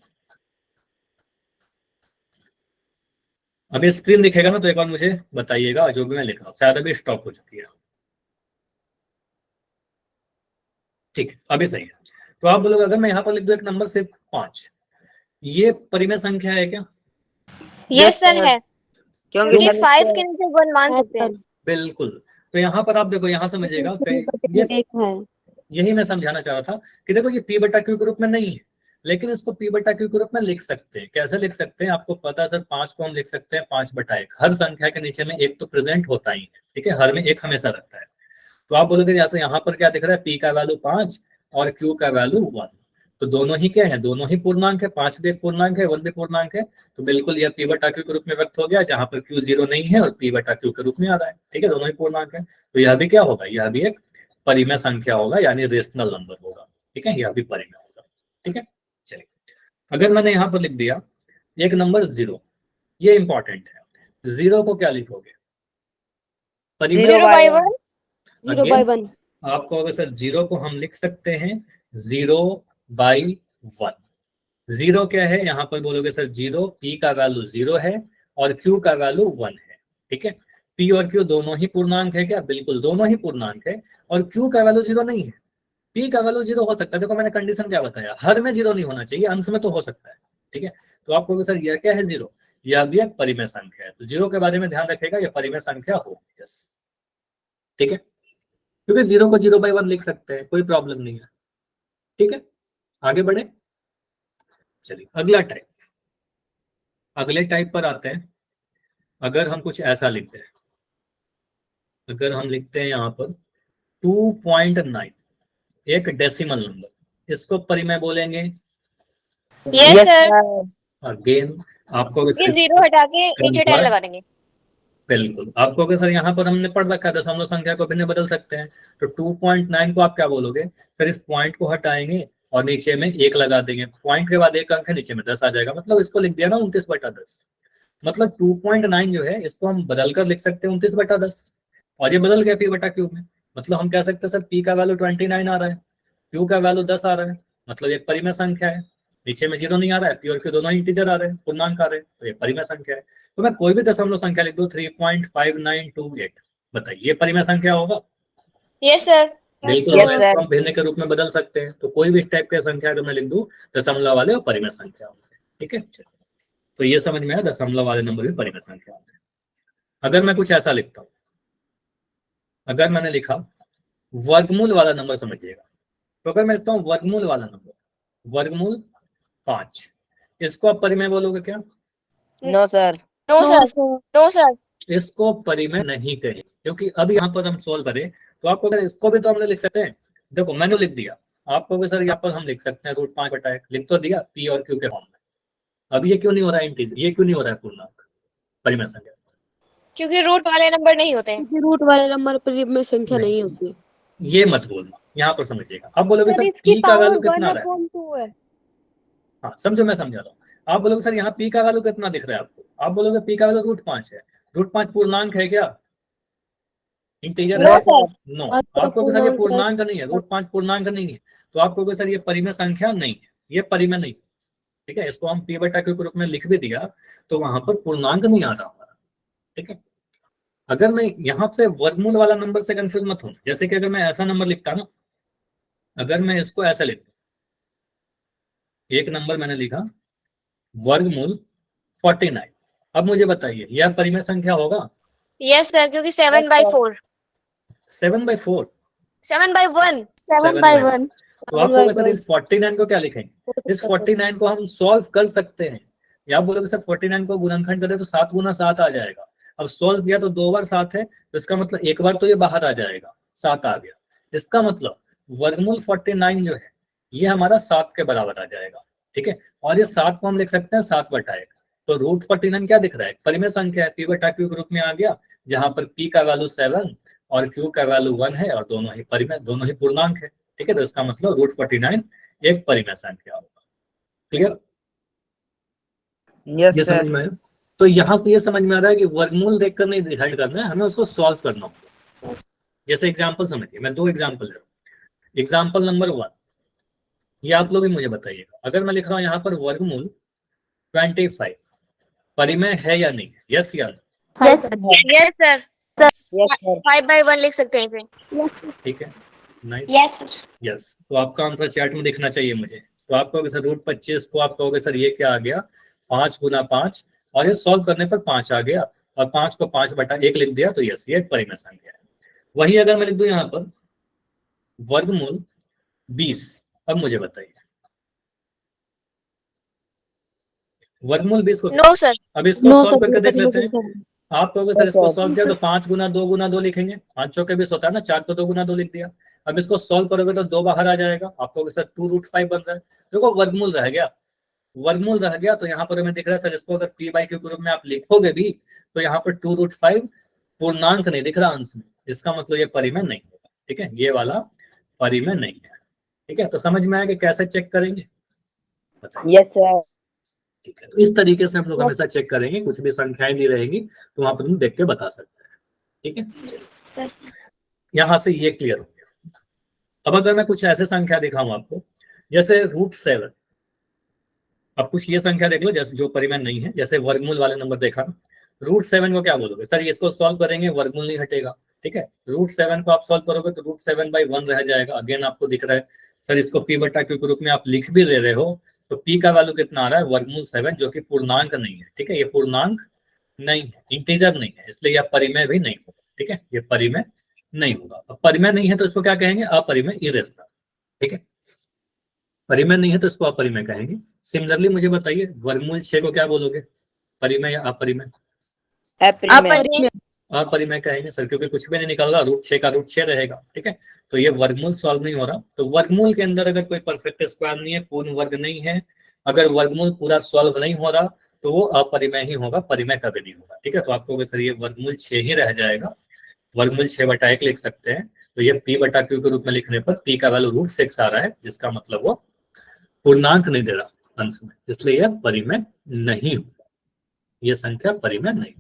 अभी स्क्रीन दिखेगा ना, तो एक बार मुझे बताइएगा, जो भी मैं लिख रहा हूँ शायद अभी स्टॉप हो चुकी है। ठीक है, अभी सही है। तो आप बोलोगे अगर मैं यहाँ पर लिख दूं एक नंबर सिर्फ 5, ये परिमेय संख्या है क्या? यस सर है, क्योंकि क्योंकि 5 के नीचे 1 मान सकते हैं। बिल्कुल, तो यहाँ पर आप देखो, यहाँ समझिएगा, ये यही मैं समझाना चाह रहा था कि देखो ये p बटा q के रूप में नहीं है, लेकिन इसको p बटा q के रूप में लिख सकते हैं। कैसे लिख सकते हैं? आपको पता है सर, 5 को हम लिख सकते हैं 5/1। हर संख्या के नीचे में एक तो प्रेजेंट होता ही है, ठीक है, हर में एक हमेशा रहता है। तो आप बोलोगे जैसे यहाँ पर क्या दिख रहा है? p का वैल्यू 5 और q का वैल्यू 1, तो दोनों ही क्या है? दोनों ही पूर्णांक है, 5 भी एक पूर्णांक है, 1 भी पूर्णांक है, तो बिल्कुल यह p बटा q के रूप में व्यक्त हो गया, जहां पर q 0 नहीं है और p बटा q के रूप में आ रहा है। ठीक है, दोनों ही पूर्णांक है, तो यह भी क्या होगा? यह भी एक परिमेय संख्या होगा, यानी रेशनल नंबर होगा। ठीक है, यह भी परिमेय होगा। ठीक है, चलिए अगर मैंने यहाँ पर लिख दिया एक नंबर 0, ये इंपॉर्टेंट है, 0 को क्या लिखोगे? परिमेय 0/1। 0/1। आप कहोगे सर 0 को हम लिख सकते हैं 0/1। 0 क्या है? यहाँ पर बोलोगे सर 0, p का वैल्यू 0 है और q का वैल्यू 1 है। ठीक है, p और q दोनों ही पूर्णांक है क्या? बिल्कुल दोनों ही पूर्णांक है, और q का वैल्यू 0 नहीं है। p का वैल्यू 0 हो सकता है, देखो मैंने कंडीशन क्या बताया, हर में 0 नहीं होना चाहिए, अंश में तो हो सकता है। ठीक है, तो आप कहोगे सर यह क्या है? 0, यह भी एक परिमेय संख्या है, तो 0 के बारे में ध्यान रखेगा, यह परिमेय संख्या होगी। यस, ठीक है, क्योंकि 0 को 0/1 लिख सकते हैं, कोई प्रॉब्लम नहीं है। ठीक है, आगे बढ़े। चलिए अगला टाइप, अगले टाइप पर आते हैं। अगर हम कुछ ऐसा लिखते हैं, अगर हम लिखते हैं यहाँ पर 2.9, एक डेसिमल नंबर, इसको परिमेय बोलेंगे। यस सर, अगेन आपको ये 0 हटा के नीचे 10 लगा देंगे। बिल्कुल, आपको सर यहाँ पर हमने पढ़ रखा है दशमलव संख्या को भिन्न बदल सकते हैं, तो 2.9 को आप क्या बोलोगे? फिर इस पॉइंट को हटाएंगे और नीचे में 1 लगा देंगे, पॉइंट के बाद 1 अंक है, नीचे में 10 आ जाएगा, मतलब इसको लिख दिया ना 29/10। मतलब 2.9 जो है इसको हम बदल कर लिख सकते हैं 29/10, और ये बदल गया p/q में। मतलब हम कह सकते हैं सर p का वैल्यू 29 आ रहा है, q का वैल्यू 10 आ रहा है, मतलब एक परिमेय संख्या है। नीचे में 0 नहीं आ रहा है, p और q दोनों इंटीजर आ रहे हैं, पूर्णांक आ रहे हैं, तो ये परिमेय संख्या है। तो मैं कोई भी दशमलव संख्या लिख दूं 3.5928, बताइए ये परिमेय संख्या होगा? Yes sir. बिल्कुल Yes, होगा, sir. इसको हम भिन्न के रूप में बदल सकते हैं। तो कोई भी इस टाइप की संख्या अगर मैं लिख दूं दशमलव वाले और परिमेय संख्या होंगे, ठीक है। तो ये समझ में आया, दशमलव वाले नंबर भी परिमेय संख्या होंगे। अगर मैं कुछ ऐसा लिखता हूं, अगर मैंने लिखा वर्गमूल वाला नंबर, समझिएगा, तो अगर मैं लिखता हूं वर्गमूल वाला नंबर, वर्गमूल 5, इसको आप परिमेय बोलोगे क्या? No, sir. No no sir. Sir. No sir. इसको परिमेय नहीं कहें, क्योंकि अब यहाँ पर हम सोल्व करें तो आपको अगर इसको भी तो हमने लिख सकते हैं। देखो मैंने लिख दिया, आपको भी सर यहाँ पर हम लिख सकते हैं √5/1, लिख तो दिया p और q के फॉर्म में। अब ये क्यों नहीं हो रहा है इंटीजर, ये क्यों नहीं हो रहा है पूर्णांक परिमेय संख्या? क्योंकि रूट वाले नंबर नहीं होते हैं। क्योंकि रूट वाले नंबर परिमेय संख्या नहीं। नहीं होती। ये मत बोलना, यहाँ पर समझिएगा। अब बोलोगे सर इसकी p का पावर वैल्यू कितना आ रहा है? 1/2 है। हाँ समझो, मैं समझा रहा हूँ। आप बोलोगे सर यहाँ p का वैल्यू कितना दिख रहा है आपको? आप बोलोगे p का वैल्यू √5 है। √5 पूर्णांक है क्या? इंटीजर नो है? सर। नो। तो आप कहोगे सर ये पूर्णांक है। पूर्णांक नहीं है, √5 पूर्णांक नहीं है, तो आप कहोगे सर ये परिमेय संख्या नहीं है, ये परिमेय नहीं, ठीक है। इसको हम p/q के रूप में लिख भी दिया तो वहां पर पूर्णांक नहीं आ रहा हमारा, ठीक है। अगर मैं यहाँ से वर्गमूल वाला नंबर से कंफ्यूज मत हूं, जैसे कि अगर मैं ऐसा नंबर लिखता ना, अगर मैं इसको ऐसा लिखता, एक नंबर मैंने लिखा वर्गमूल 49, अब मुझे बताइए यह परिमेय संख्या होगा? यस सर, क्योंकि 7/4। 7/4? 7/1। 7/1। तो आप कहोगे सर इस 49 को क्या लिखेंगे? इस 49 को हम सॉल्व कर सकते हैं, या आप बोलोगे सर 49 को गुणनखंड करें तो 7 × 7 आ जाएगा। अब सॉल्व किया तो 2 बार 7 है, तो इसका मतलब एक बार तो ये बाहर आ जाएगा, 7 आ गया। इसका मतलब वर्गमूल 49 जो है ये हमारा 7 के बराबर आ जाएगा, ठीक है। और ये 7 को हम लिख सकते हैं 7/1। तो √49 क्या दिख रहा है? परिमेय संख्या है, p/q के रूप में आ गया, जहां पर p का वैल्यू 7 और q का वैल्यू 1 है, और दोनों ही परिमेय, दोनों ही पूर्णांक है, ठीक है। तो इसका मतलब √49 एक परिमेय संख्या होगा। क्लियर? Yes, ये sir. समझ में आया? तो यहाँ से ये समझ में आ रहा है कि वर्गमूल देखकर नहीं डिसाइड करना है, हमें उसको सॉल्व करना होगा। जैसे एग्जांपल समझिए, मैं 2 एग्जांपल ले रहा हूँ। एग्जांपल नंबर 1, ये आप लोग भी मुझे बताइएगा। अगर मैं लिख रहा हूँ यहाँ पर वर्गमूल 25, परिमेय है या नहीं? यस या no? Yes yes sir. Yes, sir. 5/1 लिख सकते हैं इसे। ठीक है, नाइस। यस यस, तो आपका आंसर चैट में दिखना चाहिए मुझे। तो आप कहोगे सर √25 को आप कहोगे सर ये क्या आ गया? 5 × 5, और ये सॉल्व करने पर 5 आ गया, और 5 को 5/1 लिख दिया, तो यस ये एक परिमेय संख्या है। वही अगर मैं लिख दूं यहाँ पर वर्गमूल 20, अब मुझे बताइए वर्गमूल 20 को क्या? No sir. अब इसको सॉल्व करके देख लेते हैं। आप कहोगे सर इसको सॉल्व किया तो 5 × 2 × 2 लिखेंगे, 5 चौके 20 होता है ना, 4 को 2 × 2 लिख दिया। अब इसको सॉल्व करोगे तो 2 बाहर आ जाएगा, आप कहोगे सर 2√5 बन रहा है। देखो वर्गमूल रह गया, वर्गमूल रह गया, तो यहाँ पर हमें दिख रहा है सर इसको अगर p/q के रूप में आप लिखोगे भी तो यहाँ पर 2√5 पूर्णांक नहीं दिख रहा अंश में, इसका मतलब ये परिमेय नहीं होगा, ठीक है। ये वाला परिमेय नहीं है, ठीक है। तो समझ में आया कि कैसे चेक करेंगे? बताइए। Yes, sir. ठीक है, तो इस तरीके से हम लोग हमेशा चेक करेंगे, कुछ भी संख्याएं दी रहेंगी तो वहां पर हम देख के बता सकते हैं, ठीक है। चलिए, यहाँ से ये क्लियर हो गया। अब अगर मैं कुछ ऐसे संख्या दिखाऊं आपको, जैसे √7, अब कुछ ये संख्या देख लो जैसे जो परिमेय नहीं है, जैसे वर्गमूल वाले नंबर देखा ना, √7 को क्या बोलोगे? सर इसको सॉल्व करेंगे वर्गमूल नहीं हटेगा, ठीक है। √7 को आप सॉल्व करोगे तो √7/1 रह जाएगा। अगेन आपको दिख रहा है सर इसको p/q के रूप में आप लिख भी दे रहे हो, तो p का वैल्यू कितना आ रहा है? वर्गमूल 7, जो कि पूर्णांक नहीं है, ठीक है। ये पूर्णांक नहीं है, इंटीजर नहीं है, इसलिए यह परिमेय भी नहीं होगा, ठीक है। ये परिमेय नहीं होगा। अब परिमेय नहीं है तो इसको क्या कहेंगे? अपरिमेय, इरेशनल, ठीक है। परिमेय नहीं है तो इसको अपरिमेय कहेंगे। सिमिलरली मुझे बताइए वर्गमूल 6 को क्या बोलोगे? परिमेय या अपरिमेय? Apprimain. अपरिमेय कहेंगे सर, क्योंकि कुछ भी नहीं निकल रहा, √6 का √6 रहेगा, ठीक है। तो ये वर्गमूल सॉल्व नहीं हो रहा। तो वर्गमूल के अंदर अगर कोई परफेक्ट स्क्वायर नहीं है, पूर्ण वर्ग नहीं है, अगर वर्गमूल पूरा सॉल्व नहीं हो रहा तो वो अपरिमेय ही होगा, परिमेय कभी नहीं होगा, ठीक है। तो आपको सर ये वर्गमूल 6 ही रह जाएगा, वर्गमूल 6/1 लिख सकते हैं। तो ये p/q के रूप में लिखने पर p का वैल्यू √6 आ रहा है, जिसका मतलब वो पूर्णांक नहीं दे रहा अंश में, इसलिए यह परिमेय नहीं हो, यह संख्या परिमेय नहीं।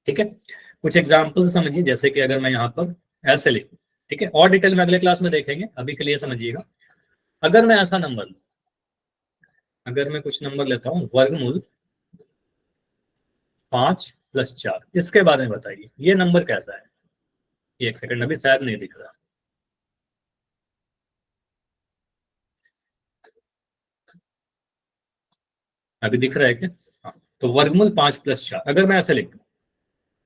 ठीक है, कुछ एग्जाम्पल समझिए, जैसे कि अगर मैं यहाँ पर ऐसे लिखूं, ठीक है, और डिटेल में अगले क्लास में देखेंगे, अभी के लिए समझिएगा। अगर मैं ऐसा नंबर, अगर मैं कुछ नंबर लेता हूं वर्गमूल 5 + 4, इसके बारे में बताइए, ये नंबर कैसा है? एक सेकंड, अभी शायद नहीं दिख रहा। अभी दिख रहा है क्या? हाँ, तो वर्गमूल 5 + 4 अगर मैं ऐसे लिखूं,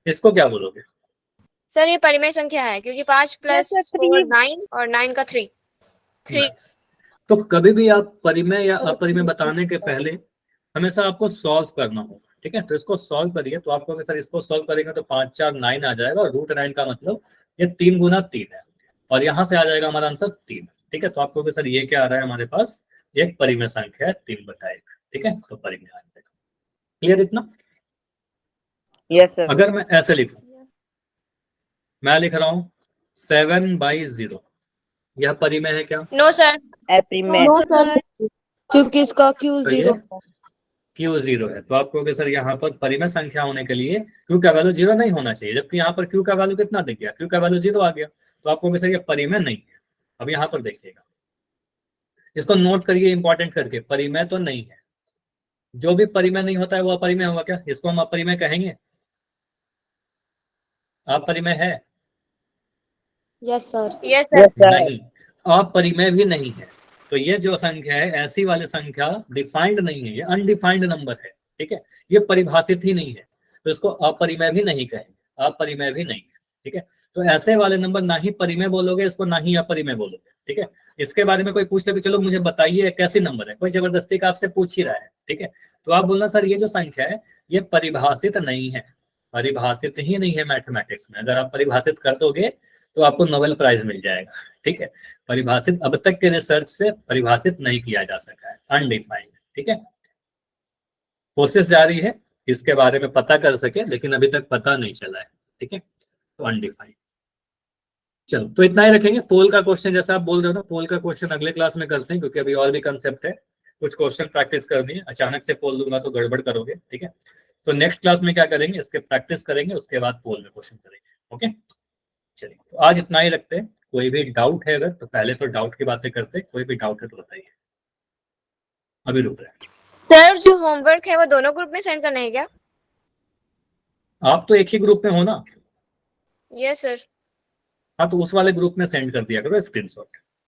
इसको क्या बोलोगे? सर ये परिमेय संख्या है क्योंकि 5 + 4 9 और 9 का 3। तो कभी भी आप परिमेय या अपरिमेय बताने के पहले हमेशा आपको सॉल्व करना होगा। ठीक है, तो इसको सॉल्व करिए, तो आपको अगर सर इसको सॉल्व करेंगे तो 5 4 9 आ जाएगा, और √9 का मतलब ये 3 × 3 है, और यहाँ से आ जाएगा हमारा आंसर 3। ठीक है, तो आपको सर ये क्या आ रहा है हमारे पास, एक परिमेय संख्या है 3/1। ठीक है, तो परिमेय आ जाएगा। क्लियर इतना? Yes sir. अगर मैं ऐसे लिखूं, मैं लिख रहा हूँ 7/0, यह परिमेय है क्या? No sir. अपरिमेय। क्योंकि इसका Q तो ये 0 Q0 है, तो आपको सर यहाँ पर परिमेय संख्या होने के लिए Q का वैल्यू 0 नहीं होना चाहिए, जबकि यहाँ पर Q का वैल्यू कितना दिख गया? Q का वैल्यू 0 आ गया, तो आपको सर ये परिमेय नहीं है। अब यहाँ पर देखिएगा, इसको नोट करिए इंपॉर्टेंट करके, परिमेय तो नहीं है। जो भी परिमेय नहीं होता है वो अपरिमेय होगा क्या? इसको हम अपरिमेय कहेंगे? अपरिमेय है? Yes sir. Yes sir. नहीं, अपरिमेय भी नहीं है। तो ये जो संख्या है, ऐसी वाली संख्या डिफाइंड नहीं है, ये अनडिफाइंड नंबर है। ठीक है, ये परिभाषित ही नहीं है, तो इसको अपरिमेय भी नहीं कहेंगे, अपरिमेय भी नहीं है। ठीक है, तो ऐसे वाले नंबर ना ही परिमेय बोलोगे इसको, ना ही अपरिमेय बोलोगे। ठीक है, इसके बारे में कोई पूछ ले कि चलो मुझे बताइए कैसी नंबर है, कोई जबरदस्ती का आपसे पूछ ही रहा है। ठीक है, तो आप बोलना सर ये जो संख्या है ये परिभाषित नहीं है, परिभाषित ही नहीं है मैथमेटिक्स में। अगर आप परिभाषित कर दोगे तो आपको नोबेल प्राइज मिल जाएगा। ठीक है, परिभाषित अब तक के रिसर्च से परिभाषित नहीं किया जा सका है, अनडिफाइंड। ठीक है, कोशिश जारी है इसके बारे में पता कर सके, लेकिन अभी तक पता नहीं चला है। ठीक है, तो अनडिफाइंड। चलो, तो इतना ही रखेंगे। पोल का क्वेश्चन जैसा आप बोल रहे हो ना, पोल का क्वेश्चन अगले क्लास में करते हैं, क्योंकि अभी और भी कंसेप्ट है, कुछ क्वेश्चन प्रैक्टिस करनी है। अचानक से पोल दूंगा तो गड़बड़ करोगे। ठीक है, तो नेक्स्ट क्लास में क्या करेंगे, इसके प्रैक्टिस करेंगे, उसके बाद पोल में क्वेश्चन करेंगे। ओके, चलिए, तो आज इतना ही रखते हैं। कोई भी डाउट है अगर, तो पहले तो डाउट की बातें करते हैं, कोई भी डाउट है तो बताइए। अभी रुक रहे हैं। सर जो होमवर्क है वो दोनों ग्रुप में सेंड करना है क्या? आप तो एक ही ग्रुप में हो ना? Yes sir. हाँ, तो उस वाले ग्रुप में सेंड कर दिया करो स्क्रीनशॉट।